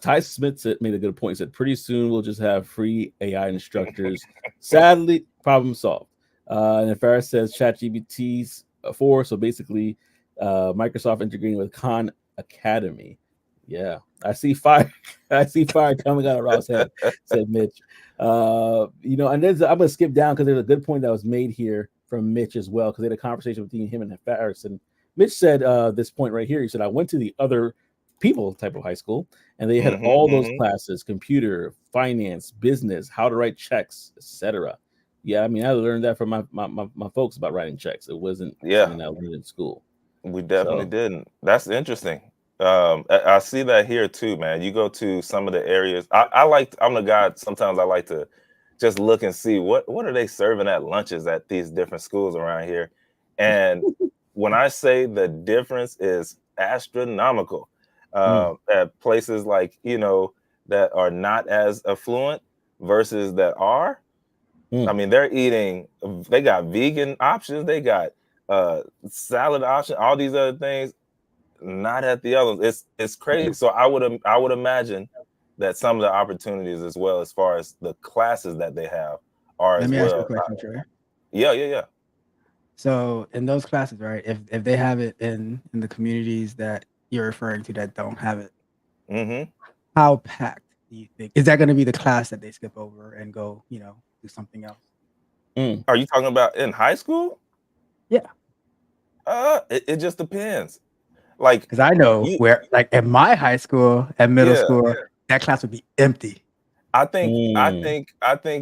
Speaker 1: Ty Smith made a good point. He said, pretty soon we'll just have free AI instructors. Sadly, problem solved. And then Farris says ChatGPT's 4. So basically, Microsoft integrating with Khan Academy. Yeah, I see fire. I see fire coming out of Ross' head, said Mitch. And I'm going to skip down because there's a good point that was made here from Mitch as well, because they had a conversation between him and Farris. And Mitch said this point right here. He said, I went to the other people type of high school, and they had all those classes: computer, finance, business, how to write checks, etc. Yeah, I mean, I learned that from my folks about writing checks. It wasn't something I learned in school.
Speaker 2: We definitely didn't. That's interesting. I see that here too, man. You go to some of the areas. I'm the guy. Sometimes I like to just look and see what are they serving at lunches at these different schools around here. And when I say the difference is astronomical, at places like that are not as affluent versus that are. I mean, they're eating. They got vegan options. They got salad options. All these other things. Not at the others. It's crazy. So I would imagine that some of the opportunities as well, as far as the classes that they have, are
Speaker 3: Let
Speaker 2: as
Speaker 3: me ask you a
Speaker 2: well.
Speaker 3: question, Trey.
Speaker 2: Yeah.
Speaker 3: So in those classes, right? If they have it in the communities that you're referring to that don't have it, how packed do you think? Is that going to be the class that they skip over and go, do something else?
Speaker 2: Are you talking about in high school?
Speaker 3: Yeah.
Speaker 2: It just depends. Like,
Speaker 3: because I know where, like at my high school and middle school, that class would be empty.
Speaker 2: I think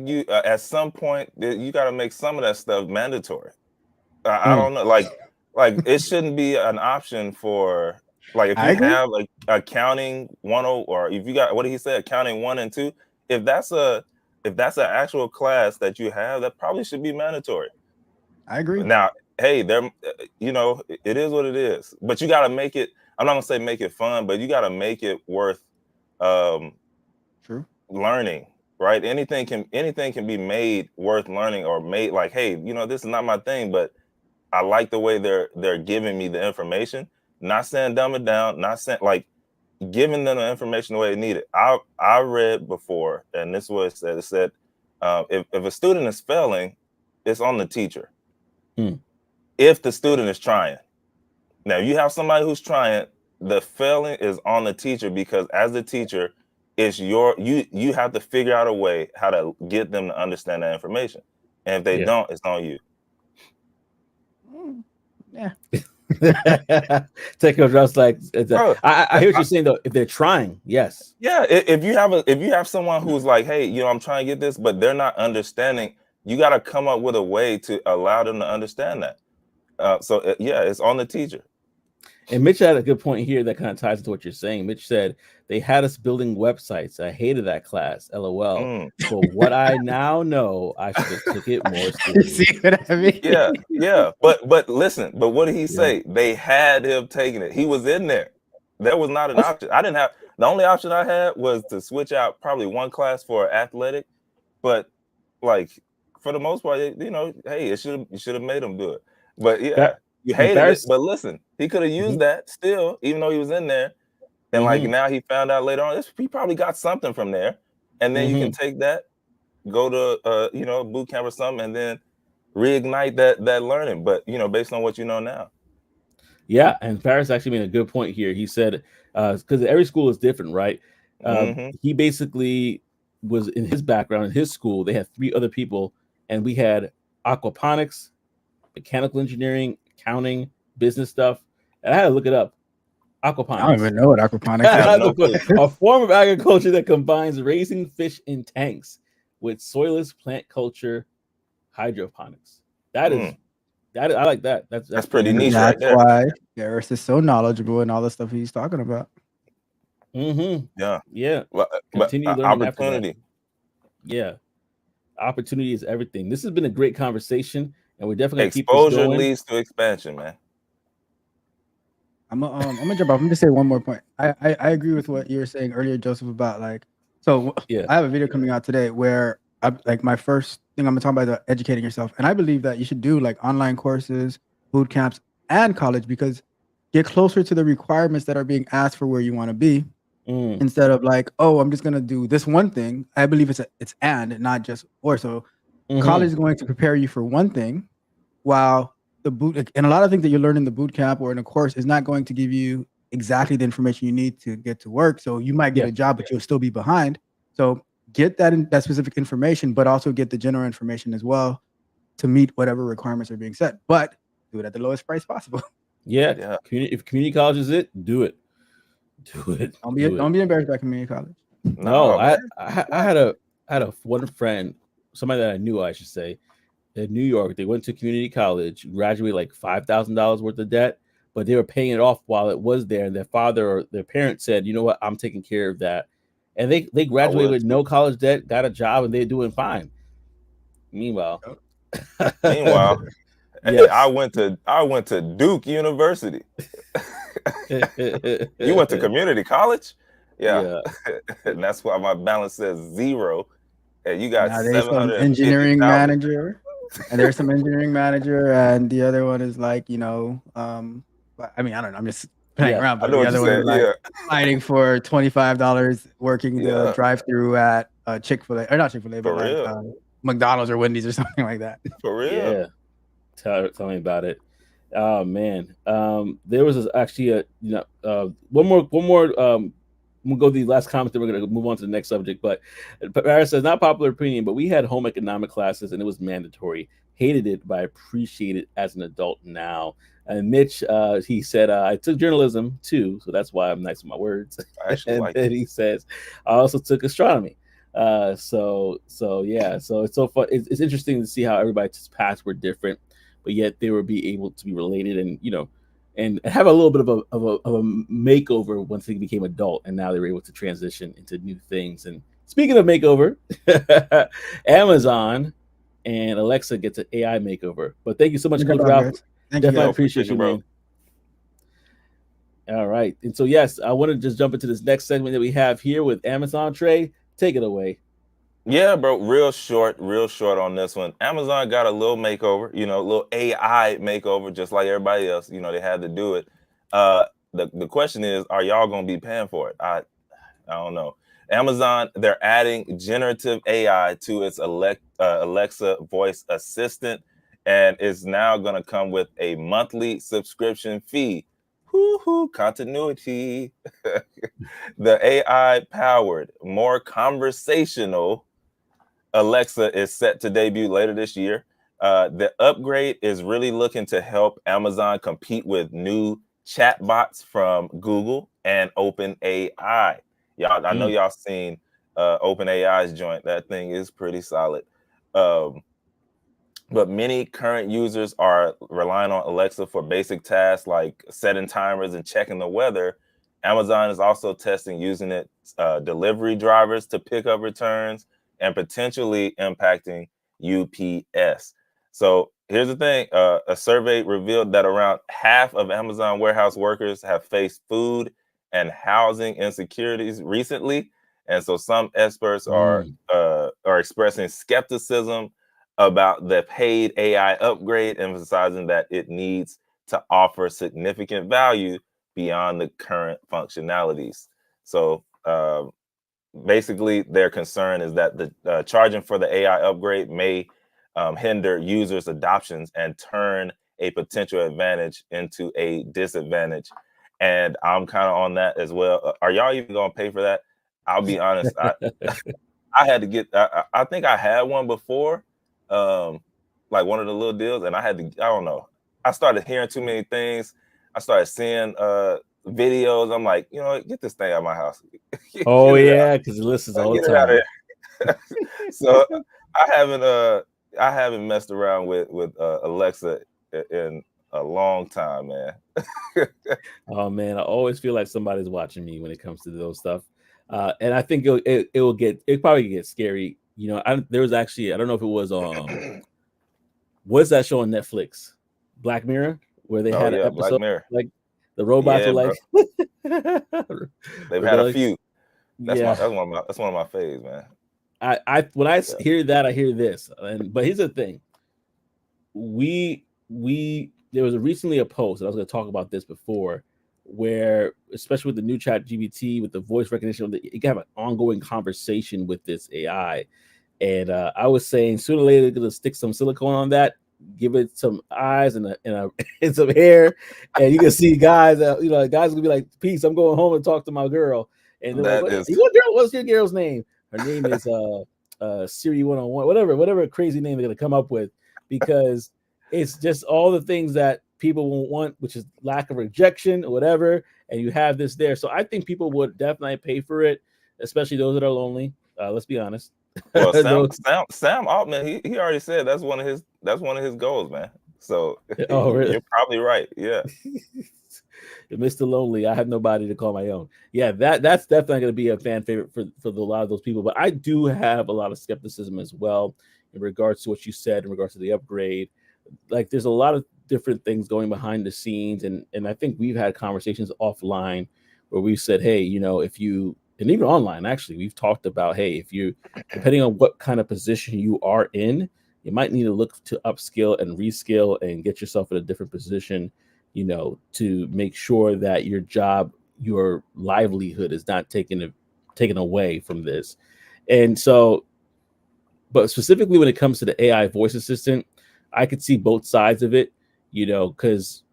Speaker 2: you at some point you got to make some of that stuff mandatory. I don't know, like it shouldn't be an option for like if you have like accounting 101 or if you got what did he say accounting 1 and 2, if that's an actual class that you have, that probably should be mandatory.
Speaker 3: I agree.
Speaker 2: Now, hey, there, it is what it is, but you got to make it. I'm not gonna say make it fun, but you got to make it worth
Speaker 3: true
Speaker 2: learning, right? Anything can be made worth learning, or made like, hey, this is not my thing, but I like the way they're giving me the information. Not saying dumb it down, not saying like giving them the information the way they need it. I read before, and this was it said if a student is failing, it's on the teacher. If the student is trying. Now you have somebody who's trying, the failing is on the teacher, because as the teacher, it's you have to figure out a way how to get them to understand that information. And if they don't, it's on you.
Speaker 3: Yeah.
Speaker 1: Take over. I was like, I hear what you're saying though. If they're trying, yes.
Speaker 2: Yeah. If you have someone who's like, hey, I'm trying to get this, but they're not understanding, you got to come up with a way to allow them to understand that. It's on the teacher.
Speaker 1: And Mitch had a good point here that kind of ties into what you're saying. Mitch said they had us building websites. I hated that class. LOL. But what I now know, I should have took it more seriously.
Speaker 3: See what I mean?
Speaker 2: Yeah. But listen. But what did he say? They had him taking it. He was in there. There was not an option. I didn't have. The only option I had was to switch out probably one class for athletic. But like for the most part, hey, you should have made him do it. But yeah. You hated it, but listen, he could have used that still, even though he was in there. And like now he found out later on, he probably got something from there. And then you can take that, go to boot camp or something, and then reignite that learning. But based on what you know now.
Speaker 1: Yeah, and Paris actually made a good point here. He said, because every school is different, right? He basically was in his background in his school. They had 3 other people, and we had aquaponics, mechanical engineering, accounting, business stuff, and I had to look it up. Aquaponics.
Speaker 3: I don't even know what aquaponics is.
Speaker 1: A form of agriculture that combines raising fish in tanks with soilless plant culture hydroponics. That is I like that. That's
Speaker 2: pretty niche right there.
Speaker 3: That's why Garris is so knowledgeable in all the stuff he's talking about.
Speaker 1: Yeah.
Speaker 2: Well,
Speaker 1: continue learning
Speaker 2: opportunity.
Speaker 1: Yeah. Opportunity is everything. This has been a great conversation. And we're definitely
Speaker 2: exposure leads to expansion, man.
Speaker 3: I'm gonna jump off. I'm gonna say one more point. I agree with what you were saying earlier, Joseph, about I have a video coming out today where my first thing I'm gonna talk about is educating yourself, and I believe that you should do like online courses, boot camps, and college, because get closer to the requirements that are being asked for where you want to be, instead of like, oh, I'm just gonna do this one thing. I believe it's and not just or. So college is going to prepare you for one thing, while and a lot of things that you learn in the boot camp or in a course is not going to give you exactly the information you need to get to work. So you might get a job, but you'll still be behind. So get that specific information, but also get the general information as well to meet whatever requirements are being set. But do it at the lowest price possible.
Speaker 1: Yeah. If community college is it, do it. Don't
Speaker 3: be embarrassed by community college.
Speaker 1: No, I had a one friend, somebody that I knew, I should say, in New York. They went to community college, graduated like $5,000 worth of debt, but they were paying it off while it was there. And their father or their parents said, you know what, I'm taking care of that. And they graduated with no college debt, got a job, and they're doing fine. Meanwhile,
Speaker 2: yes. I went to Duke University. You went to community college? Yeah. And that's why my balance says 0. And you got
Speaker 3: engineering manager. And there's some engineering manager, and the other one is like, I mean, I don't know. I'm just playing around, but the other one is like fighting for $25 working the drive-through at Chick-fil-A, or not Chick-fil-A, but like McDonald's or Wendy's or something like that.
Speaker 2: For real?
Speaker 1: Yeah. Tell me about it. Oh man. There was actually one more. We'll go to the last comment, then we're going to move on to the next subject. But Paris says, not popular opinion, but we had home economic classes and it was mandatory. Hated it, but I appreciate it as an adult now. And Mitch, he said, I took journalism too, so that's why I'm nice with my words. And then he says, I also took astronomy. So yeah, so it's so fun. It's interesting to see how everybody's paths were different, but yet they would be able to be related and, and have a little bit of a makeover once they became adult, and now they were able to transition into new things. And speaking of makeover, Amazon and Alexa gets an AI makeover. But thank you so much, Coach Ralph. Definitely appreciate you, man. All right, and so yes, I want to just jump into this next segment that we have here with Amazon. Trey, take it away.
Speaker 2: Yeah, bro, real short on this one. Amazon got a little makeover, a little AI makeover, just like everybody else. They had to do it. The question is, are y'all gonna be paying for it? I don't know. Amazon, they're adding generative AI to its Alexa voice assistant, and it's now gonna come with a monthly subscription fee. Woo-hoo, continuity. The AI-powered, more conversational Alexa is set to debut later this year. The upgrade is really looking to help Amazon compete with new chatbots from Google and OpenAI. Y'all, I know y'all seen OpenAI's joint. That thing is pretty solid. But many current users are relying on Alexa for basic tasks like setting timers and checking the weather. Amazon is also testing using it delivery drivers to pick up returns and potentially impacting UPS. So here's the thing. A survey revealed that around half of Amazon warehouse workers have faced food and housing insecurities recently. And so some experts are expressing skepticism about the paid AI upgrade, emphasizing that it needs to offer significant value beyond the current functionalities. So basically, their concern is that the charging for the AI upgrade may hinder users' adoptions and turn a potential advantage into a disadvantage. And I'm kind of on that as well. Are y'all even going to pay for that? I'll be honest. I had to get. I think I had one before, like one of the little deals, and I had to. I don't know. I started hearing too many things. I started seeing videos. I'm like, get this thing out of my house.
Speaker 1: Oh yeah, because it listens all the time.
Speaker 2: So I haven't messed around with Alexa in a long time, man.
Speaker 1: Oh man, I always feel like somebody's watching me when it comes to those stuff, and I think it probably get scary. There was actually, I don't know if it was what's that show on Netflix, Black Mirror, where they had an episode like the robots were like.
Speaker 2: They've had a few. That's one of my faves, man.
Speaker 1: When I hear that, I hear this. But here's the thing. There was recently a post, and I was going to talk about this before, where especially with the new chat GPT, with the voice recognition, you can have an ongoing conversation with this AI. And I was saying sooner or later they're going to stick some silicone on that, give it some eyes and some hair, and you can see guys. Guys are gonna be like, "Peace, I'm going home and talk to my girl." And they're like, "What's your girl's name?" Her name is Siri 101, whatever crazy name they're gonna come up with, because it's just all the things that people won't want, which is lack of rejection or whatever. And you have this there, so I think people would definitely pay for it, especially those that are lonely. Let's be honest.
Speaker 2: Well, Sam Altman, he already said that's one of his goals, man. So
Speaker 1: really?
Speaker 2: You're probably right. Yeah.
Speaker 1: Mr. Lonely. I have nobody to call my own. Yeah, that's definitely going to be a fan favorite for a lot of those people. But I do have a lot of skepticism as well in regards to what you said in regards to the upgrade. Like, there's a lot of different things going behind the scenes, and I think we've had conversations offline where we said, hey, if you, and even online actually, we've talked about, hey, if you, depending on what kind of position you are in, you might need to look to upskill and reskill and get yourself in a different position, to make sure that your job, your livelihood is not taken away from this. And so, but specifically when it comes to the AI voice assistant, I could see both sides of it, because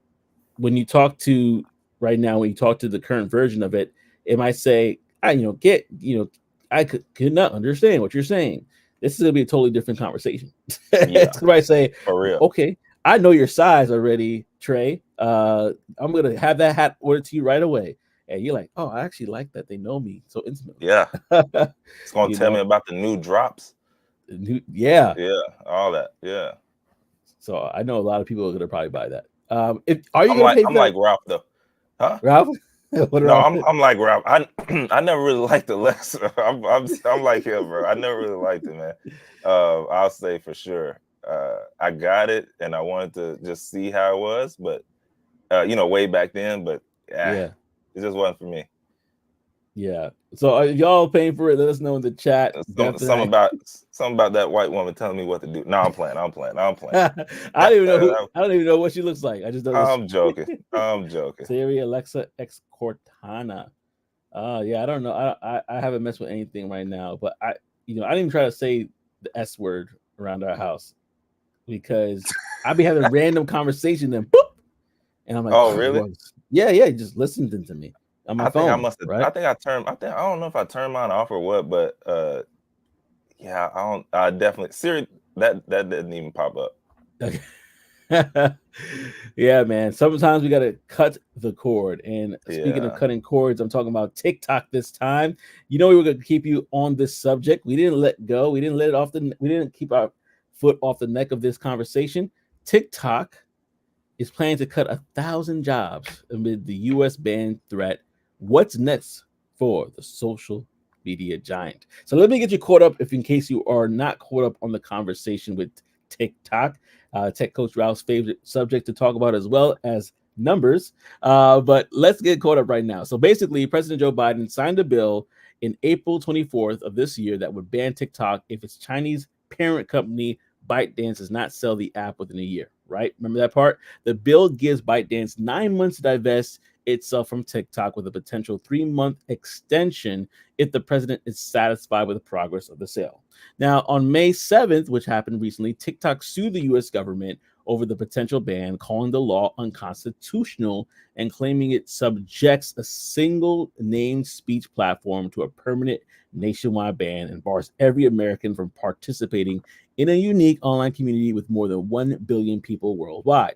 Speaker 1: when you talk to right now, when you talk to the current version of it, it might say, I could not understand what you're saying. This is gonna be a totally different conversation.
Speaker 2: Yeah,
Speaker 1: Somebody say,
Speaker 2: for real.
Speaker 1: Okay, I know your size already, Trey. I'm gonna have that hat ordered to you right away. And you're like, oh, I actually like that they know me so intimately.
Speaker 2: Yeah. It's gonna tell me about the new drops.
Speaker 1: Yeah,
Speaker 2: all that. Yeah.
Speaker 1: So I know a lot of people are gonna probably buy that. Are you
Speaker 2: I'm
Speaker 1: gonna
Speaker 2: like,
Speaker 1: pay for
Speaker 2: I'm
Speaker 1: that?
Speaker 2: like Ralph though. Huh?
Speaker 1: Ralph?
Speaker 2: I'm like Ralph. I never really liked the lesson. I'm like him, bro. I never really liked it, man. I'll say for sure. I got it, and I wanted to just see how it was, but way back then. But it just wasn't for me.
Speaker 1: Yeah. So are y'all paying for it? Let us know in the chat.
Speaker 2: Something about that white woman telling me what to do. No, I'm playing.
Speaker 1: I don't even know I don't even know what she looks like. I just know.
Speaker 2: I'm joking.
Speaker 1: Siri, Alexa, X Cortana. Yeah, I don't know. I haven't messed with anything right now, but I didn't even try to say the S word around our house because I'd be having random conversation and boop, and I'm like,
Speaker 2: oh really?
Speaker 1: Yeah, just listening to me on my phone.
Speaker 2: I must have. Right? I don't know if I turned mine off or what, but yeah, I definitely Siri that didn't even pop up.
Speaker 1: Okay. Yeah, man. Sometimes we gotta cut the cord. And speaking of cutting cords, I'm talking about TikTok this time. We were gonna keep you on this subject. We didn't let go. We didn't keep our foot off the neck of this conversation. TikTok is planning to cut 1,000 jobs amid the U.S. ban threat. What's next for the social media giant? So let me get you caught up, in case you are not caught up on the conversation with TikTok. Tech Coach Ralph's favorite subject to talk about, as well as numbers. But let's get caught up right now. So basically, President Joe Biden signed a bill in April 24th of this year that would ban TikTok if its Chinese parent company ByteDance does not sell the app within a year, right? Remember that part? The bill gives ByteDance 9 months to divest itself from TikTok, with a potential 3-month extension if the president is satisfied with the progress of the sale. Now, on May 7th, which happened recently, TikTok sued the U.S. government over the potential ban, calling the law unconstitutional and claiming it subjects a single named speech platform to a permanent nationwide ban and bars every American from participating in a unique online community with more than 1 billion people worldwide.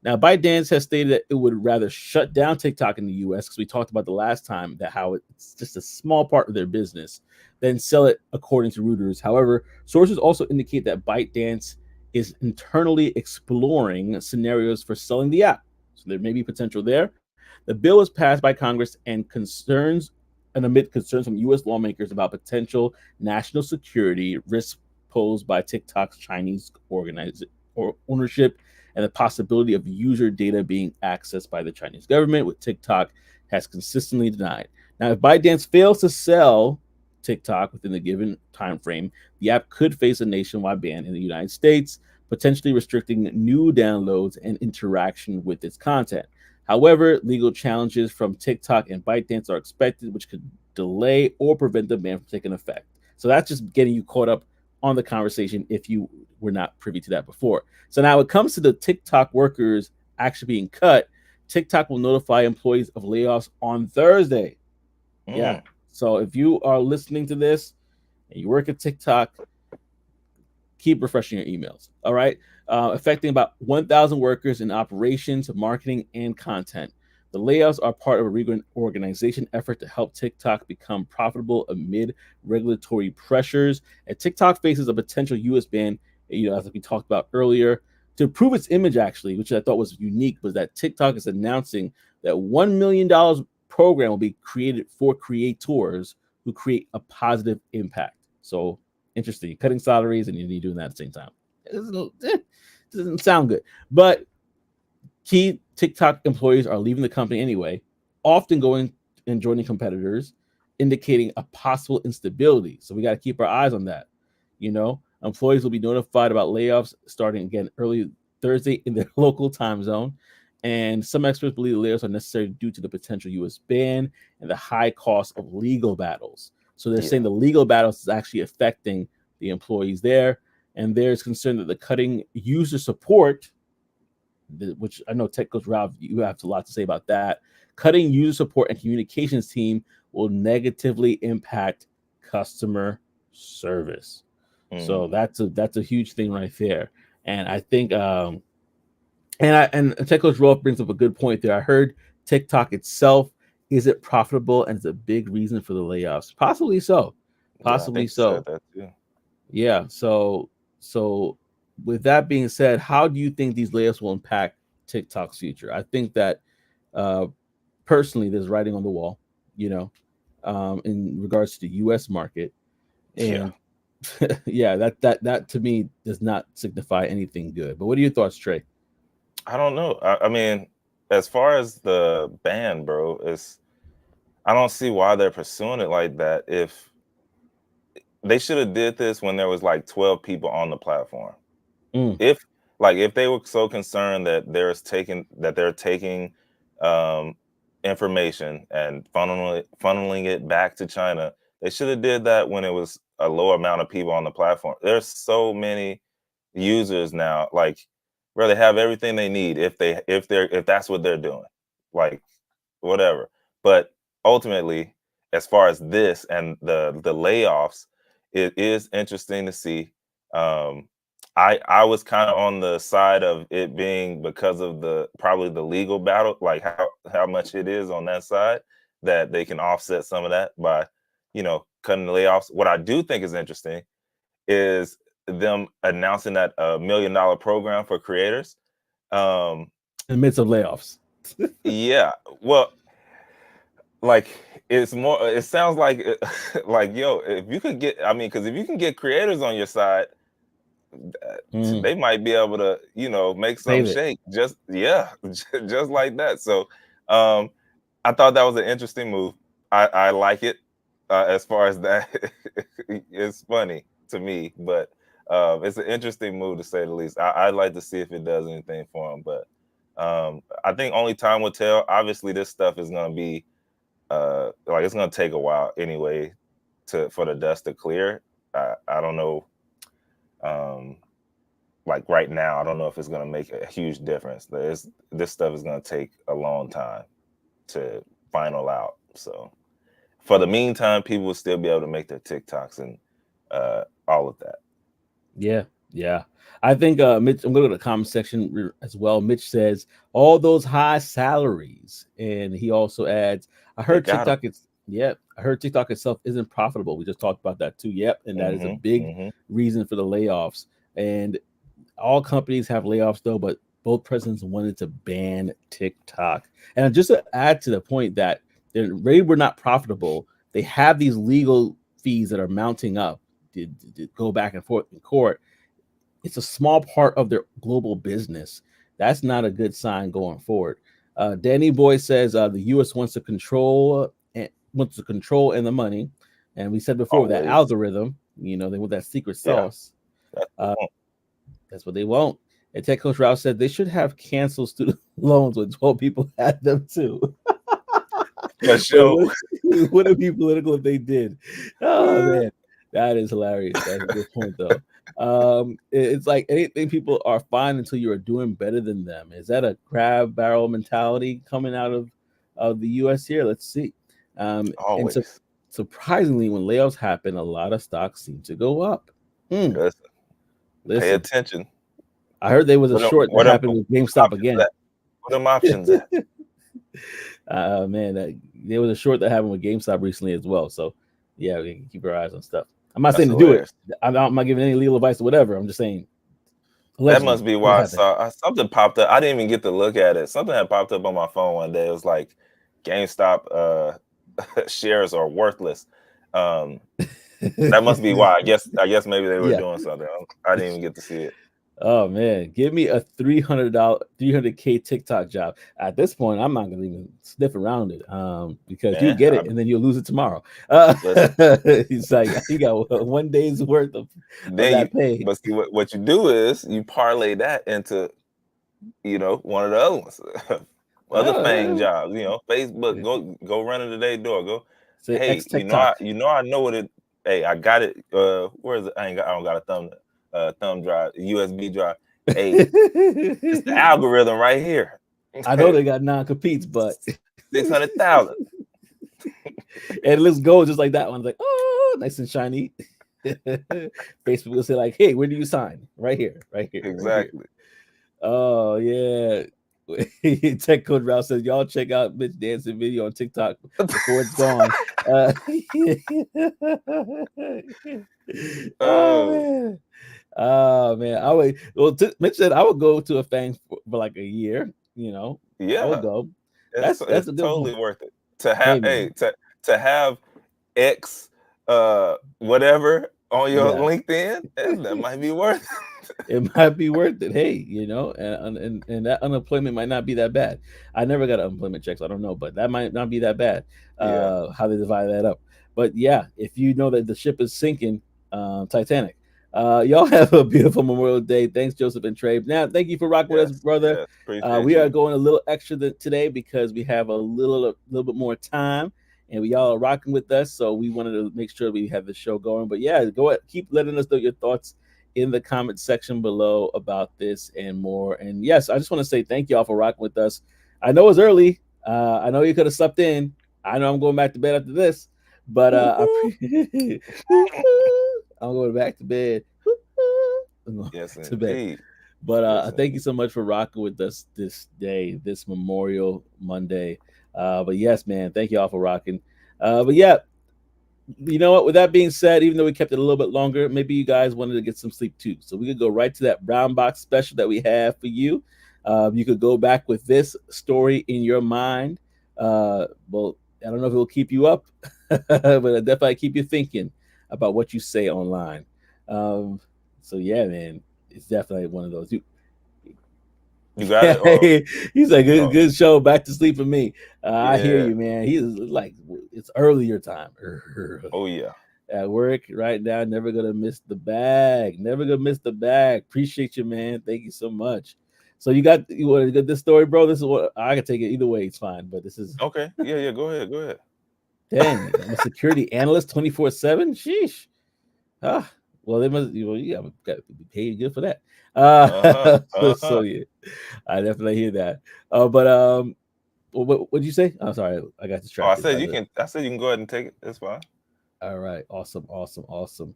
Speaker 1: Now, ByteDance has stated that it would rather shut down TikTok in the U.S., because we talked about the last time that how it's just a small part of their business, than sell it, according to Reuters. However, sources also indicate that ByteDance is internally exploring scenarios for selling the app. So there may be potential there. The bill was passed by Congress amid concerns from U.S. lawmakers about potential national security risks posed by TikTok's Chinese ownership and the possibility of user data being accessed by the Chinese government, which TikTok has consistently denied. Now, if ByteDance fails to sell TikTok within the given time frame, the app could face a nationwide ban in the United States, potentially restricting new downloads and interaction with its content. However, legal challenges from TikTok and ByteDance are expected, which could delay or prevent the ban from taking effect. So that's just getting you caught up on the conversation if you were not privy to that before. So now it comes to the TikTok workers actually being cut. TikTok will notify employees of layoffs on Thursday. Yeah. So if you are listening to this and you work at TikTok, keep refreshing your emails. All right. Affecting about 1,000 workers in operations, marketing, and content. The layoffs are part of a reorganization effort to help TikTok become profitable amid regulatory pressures. And TikTok faces a potential U.S. ban, as we talked about earlier. to prove its image, actually, which I thought was unique, was that TikTok is announcing that $1 million program will be created for creators who create a positive impact. So interesting, cutting salaries and you're doing that at the same time. It doesn't sound good, but key TikTok employees are leaving the company anyway, often going and joining competitors, indicating a possible instability. So we got to keep our eyes on that. Employees will be notified about layoffs starting again early Thursday in their local time zone. And some experts believe the layoffs are necessary due to the potential U.S. ban and the high cost of legal battles. So they're saying the legal battles is actually affecting the employees there. And there's concern that the cutting user support, which I know Tech Coach Ralph, you have a lot to say about that. Cutting user support and communications team will negatively impact customer service. So that's a huge thing right there. And I think and Tech Coach Ralph brings up a good point there. I heard TikTok itself isn't profitable and it's a big reason for the layoffs. Possibly so. Possibly so.
Speaker 2: That too.
Speaker 1: Yeah. So with that being said, how do you think these layoffs will impact TikTok's future? I think that personally, there's writing on the wall, in regards to the U.S. market, and that to me does not signify anything good. But what are your thoughts, Trey?
Speaker 2: I don't know. I mean, as far as the ban, bro, I don't see why they're pursuing it like that. If they should have did this when there was like 12 people on the platform. If they were so concerned that they're taking information and funneling it back to China, they should have did that when it was a low amount of people on the platform. There's so many users now, like where they have everything they need if that's what they're doing, like whatever. But ultimately, as far as this and the layoffs, it is interesting to see. I was kind of on the side of it being because of probably the legal battle, like how much it is on that side, that they can offset some of that by, cutting the layoffs. What I do think is interesting is them announcing that $1 million program for creators.
Speaker 1: In the midst of layoffs.
Speaker 2: Yeah. Well, like it sounds like yo, if you could get, because if you can get creators on your side, they might be able to, make some shake. Just like that. So I thought that was an interesting move. I like it. As far as that, it's funny to me, but it's an interesting move to say the least. I'd like to see if it does anything for them, but I think only time will tell. Obviously, this stuff is going to be it's going to take a while anyway for the dust to clear. I don't know. Like right now, I don't know if it's going to make a huge difference. This stuff is going to take a long time to final out. So for the meantime, people will still be able to make their TikToks and all of that.
Speaker 1: Yeah. I think Mitch, I'm going to go to the comment section as well. Mitch says all those high salaries, and he also adds, I heard TikTok itself isn't profitable. We just talked about that too. Yep, and that is a big reason for the layoffs. And all companies have layoffs though, but both presidents wanted to ban TikTok. And just to add to the point that they were not profitable, they have these legal fees that are mounting up to go back and forth in court. It's a small part of their global business. That's not a good sign going forward. Danny Boy says the U.S. wants to control and the money, and we said before that algorithm. They want that secret sauce. That's what they want. And Tech Coach Ralph said they should have canceled student loans when 12 people had them too.
Speaker 2: For sure.
Speaker 1: Wouldn't be political if they did. Oh man, that is hilarious. That's a good point though. It's like anything, people are fine until you are doing better than them. Is that a crab barrel mentality coming out of the U.S. here? Let's see.
Speaker 2: Always.
Speaker 1: And surprisingly, when layoffs happen, a lot of stocks seem to go up.
Speaker 2: Listen. Pay attention.
Speaker 1: I heard there was a short that happened with GameStop again.
Speaker 2: What are them options at?
Speaker 1: Man, there was a short that happened with GameStop recently as well. So, yeah, we can keep our eyes on stuff. I'm not saying to do it. I'm not giving any legal advice or whatever. I'm just saying
Speaker 2: That
Speaker 1: Allegedly.
Speaker 2: must be
Speaker 1: What
Speaker 2: why I
Speaker 1: happened?
Speaker 2: saw something popped up. I didn't even get to look at it. Something had popped up on my phone one day. It was like GameStop shares are worthless. Um, that must be why. I guess maybe they were
Speaker 1: Yeah.
Speaker 2: doing something. I didn't even get to see it.
Speaker 1: Oh man, give me a $300K TikTok job. At this point, I'm not gonna even sniff around it, because you
Speaker 2: Man,
Speaker 1: get it and then you'll lose it tomorrow.
Speaker 2: listen.
Speaker 1: He's like, you got 1 day's worth of
Speaker 2: Then
Speaker 1: that pay.
Speaker 2: but see what you do is you parlay that into one of the other ones, other Fang
Speaker 1: Oh,
Speaker 2: jobs. Facebook.
Speaker 1: yeah.
Speaker 2: Go run into their door. Go.
Speaker 1: Say
Speaker 2: Hey,
Speaker 1: X TikTok.
Speaker 2: I know what it. Hey, I got it. Where is it? I don't got a thumb drive, USB drive. Hey, it's the algorithm right here.
Speaker 1: I know they got non-competes, but
Speaker 2: 600,000.
Speaker 1: and it looks gold just like that one. Like, oh, nice and shiny. Facebook will say, like, hey, where do you sign? Right here, right here. Right here.
Speaker 2: Exactly.
Speaker 1: Oh yeah. Tech Code Ralph says, y'all check out Mitch dancing video on TikTok before it's gone. Oh
Speaker 2: Oh
Speaker 1: man. Oh man. Mitch said I would go to a Fang for like a year. I would
Speaker 2: yeah,
Speaker 1: go.
Speaker 2: it's
Speaker 1: That's
Speaker 2: it's
Speaker 1: a good
Speaker 2: totally
Speaker 1: point.
Speaker 2: worth it to
Speaker 1: Hey
Speaker 2: have. Hey,
Speaker 1: man.
Speaker 2: to have X whatever on your
Speaker 1: Yeah.
Speaker 2: LinkedIn. That might be worth it.
Speaker 1: It might be worth it. Hey, and that unemployment might not be that bad. I never got unemployment checks. I don't know, but that might not be that bad.
Speaker 2: Yeah.
Speaker 1: How they divide that up. But yeah, if you know that the ship is sinking, Titanic. Y'all have a beautiful Memorial Day. Thanks, Joseph and Trey. Now, thank you for rocking with us,
Speaker 2: Yes.
Speaker 1: brother.
Speaker 2: Yes. Appreciate
Speaker 1: We are
Speaker 2: you.
Speaker 1: going a little extra today because we have a little bit more time, and we all are rocking with us. So we wanted to make sure we have the show going. But yeah, go ahead, keep letting us know your thoughts in the comment section below about this and more. And yes, I just want to say thank y'all for rocking with us. I know it's early. I know you could have slept in. I know I'm going back to bed after this, but I'm going back to bed. I'm going
Speaker 2: Yes,
Speaker 1: back to bed.
Speaker 2: indeed.
Speaker 1: But
Speaker 2: Yes,
Speaker 1: thank you
Speaker 2: indeed.
Speaker 1: so much for rocking with us this day, this Memorial Monday. But yes, man, thank you all for rocking. But yeah, you know what? With that being said, even though we kept it a little bit longer, maybe you guys wanted to get some sleep too. So we could go right to that brown box special that we have for you. You could go back with this story in your mind. Well, I don't know if it will keep you up, but it'll definitely keep you thinking about what you say online. So yeah, man, it's definitely one of those.
Speaker 2: You got
Speaker 1: Yeah,
Speaker 2: it? Or
Speaker 1: he's like, good,
Speaker 2: oh,
Speaker 1: good show. Back to sleep for me. I hear
Speaker 2: yeah.
Speaker 1: you, man. He's like, it's earlier time.
Speaker 2: Oh, yeah.
Speaker 1: At work right now. Never gonna miss the bag. Never gonna miss the bag. Appreciate you, man. Thank you so much. So you want to get this story, bro? This is what I can take it either way. It's fine, but this is
Speaker 2: Okay. Yeah, yeah. Go ahead. Go ahead.
Speaker 1: dang. I'm a security analyst, 24/7. Sheesh. Ah, well, they must. You got to be paid good for that.
Speaker 2: Uh-huh.
Speaker 1: So
Speaker 2: Uh-huh.
Speaker 1: yeah, I definitely hear that. But what'd you say? I'm sorry, I got
Speaker 2: Oh, I
Speaker 1: distracted
Speaker 2: said
Speaker 1: by
Speaker 2: you
Speaker 1: the.
Speaker 2: can. I said you can go ahead and take it. It's fine.
Speaker 1: All right, awesome.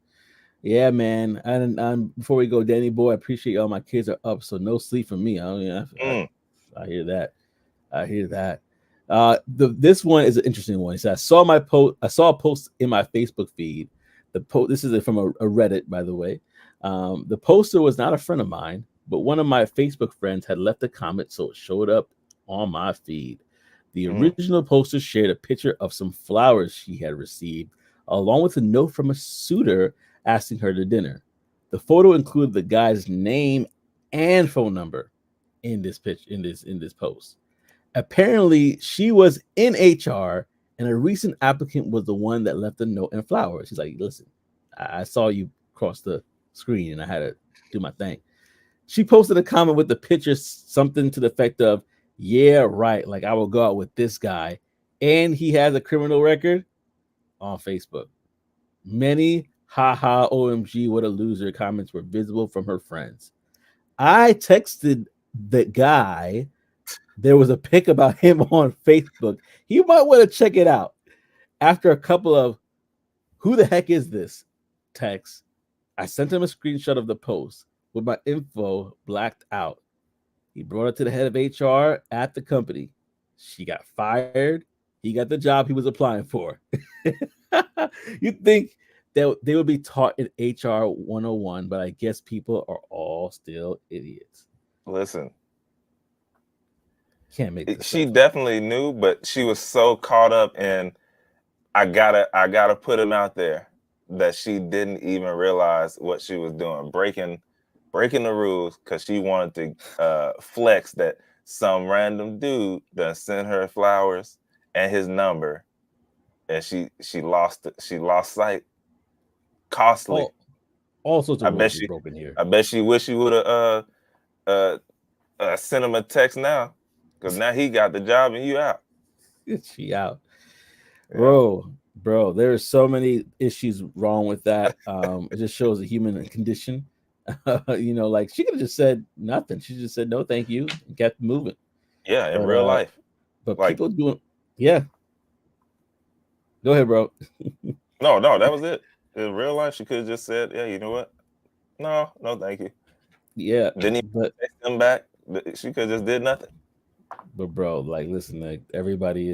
Speaker 1: Yeah, man. And before we go, Danny boy, I appreciate y'all. My kids are up, so no sleep for me.
Speaker 2: Mm.
Speaker 1: I hear that. I hear that. This one is an interesting one. It says, I saw a post in my Facebook feed. This is from a Reddit, by the way. The poster was not a friend of mine, but one of my Facebook friends had left a comment, so it showed up on my feed. The
Speaker 2: Mm.
Speaker 1: original poster shared a picture of some flowers she had received, along with a note from a suitor asking her to dinner. The photo included the guy's name and phone number in this post. Apparently, she was in HR, and a recent applicant was the one that left a note and flowers. She's like, "Listen, I saw you cross the screen, and I had to do my thing." She posted a comment with the picture, something to the effect of, "Yeah, right. Like I will go out with this guy, and he has a criminal record," on Facebook. Many haha OMG what a loser comments were visible from her friends. I texted the guy. There was a pic about him on Facebook. You might want to check it out. After a couple of who the heck is this texts, I sent him a screenshot of the post with my info blacked out. He brought it to the head of HR at the company. She got fired. He got the job he was applying for. You think they would be taught in HR 101, but I guess people are all still idiots.
Speaker 2: Listen,
Speaker 1: can't make this
Speaker 2: she
Speaker 1: up.
Speaker 2: Definitely knew, but she was so caught up in I gotta put him out there that she didn't even realize what she was doing, breaking the rules because she wanted to flex that some random dude that sent her flowers and his number, and she lost sight. Costly.
Speaker 1: All sorts of rules broken here.
Speaker 2: I bet she wish she would have sent him a text now, because now he got the job and you out.
Speaker 1: She out. Yeah. Bro, there's so many issues wrong with that. It just shows the human condition. Like she could have just said nothing. She just said no, thank you, and kept moving.
Speaker 2: Yeah, in real life.
Speaker 1: But like, people doing, yeah. Go ahead, bro.
Speaker 2: No, that was it. In real life, she could have just said, "Yeah, you know what? No, thank you."
Speaker 1: Yeah,
Speaker 2: didn't even text them back. She could have just did nothing.
Speaker 1: But bro, like, listen, like, everybody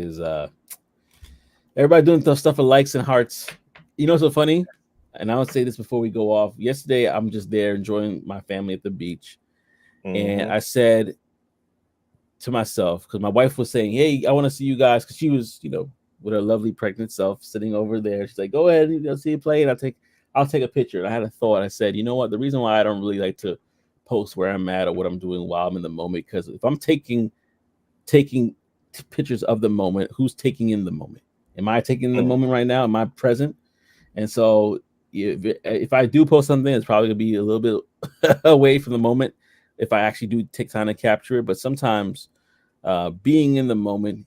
Speaker 1: doing stuff for likes and hearts. You know what's so funny? And I would say this before we go off. Yesterday, I'm just there enjoying my family at the beach. Mm-hmm. And I said to myself, because my wife was saying, hey, I want to see you guys, because she was, with her lovely pregnant self sitting over there. She's like, go ahead, see you play, and I'll take a picture. And I had a thought. I said, you know what? The reason why I don't really like to post where I'm at or what I'm doing while I'm in the moment, because if I'm taking pictures of the moment, who's taking in the moment? Am I taking in the moment right now? Am I present? And so if I do post something, it's probably gonna be a little bit away from the moment if I actually do take time to capture it. But sometimes being in the moment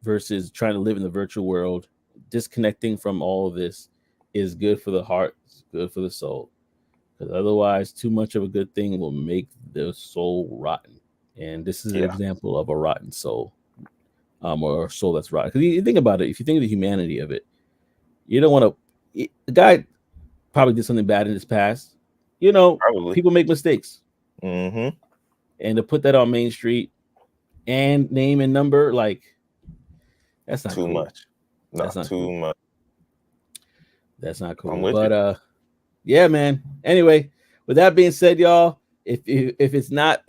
Speaker 1: versus trying to live in the virtual world, disconnecting from all of this, is good for the heart, it's good for the soul. Because otherwise, too much of a good thing will make the soul rotten. And this is an example of a rotten soul, or a soul that's rotten. Because you think about it, if you think of the humanity of it, you don't want to. The guy probably did something bad in his past. Probably. People make mistakes.
Speaker 2: Mm-hmm.
Speaker 1: And to put that on Main Street and name and number, like, that's not
Speaker 2: too
Speaker 1: cool.
Speaker 2: much. No, that's not too cool. Much.
Speaker 1: That's not cool. But yeah, man. Anyway, with that being said, y'all, if it's not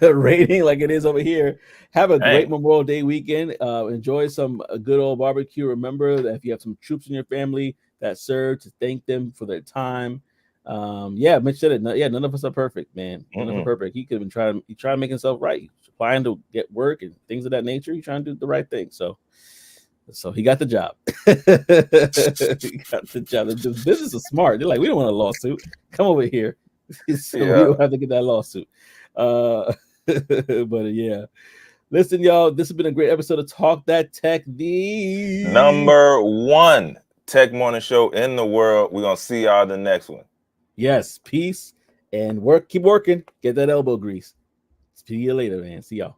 Speaker 1: raining like it is over here, have a great Memorial Day weekend. Enjoy some good old barbecue. Remember that if you have some troops in your family that serve, to thank them for their time. Mitch said it. None of us are perfect, man. None of us are perfect. He could have been trying to make himself right. He's trying to get work and things of that nature. He's trying to do the right thing. So he got the job. He got the job. The business is smart. They're like, we don't want a lawsuit. Come over here. So we don't have to get that lawsuit. But yeah. Listen, y'all, this has been a great episode of Talk That Tech, the
Speaker 2: #1 tech morning show in the world. We're going to see y'all in the next one.
Speaker 1: Yes. Peace and keep working. Get that elbow grease. See you later, man. See y'all.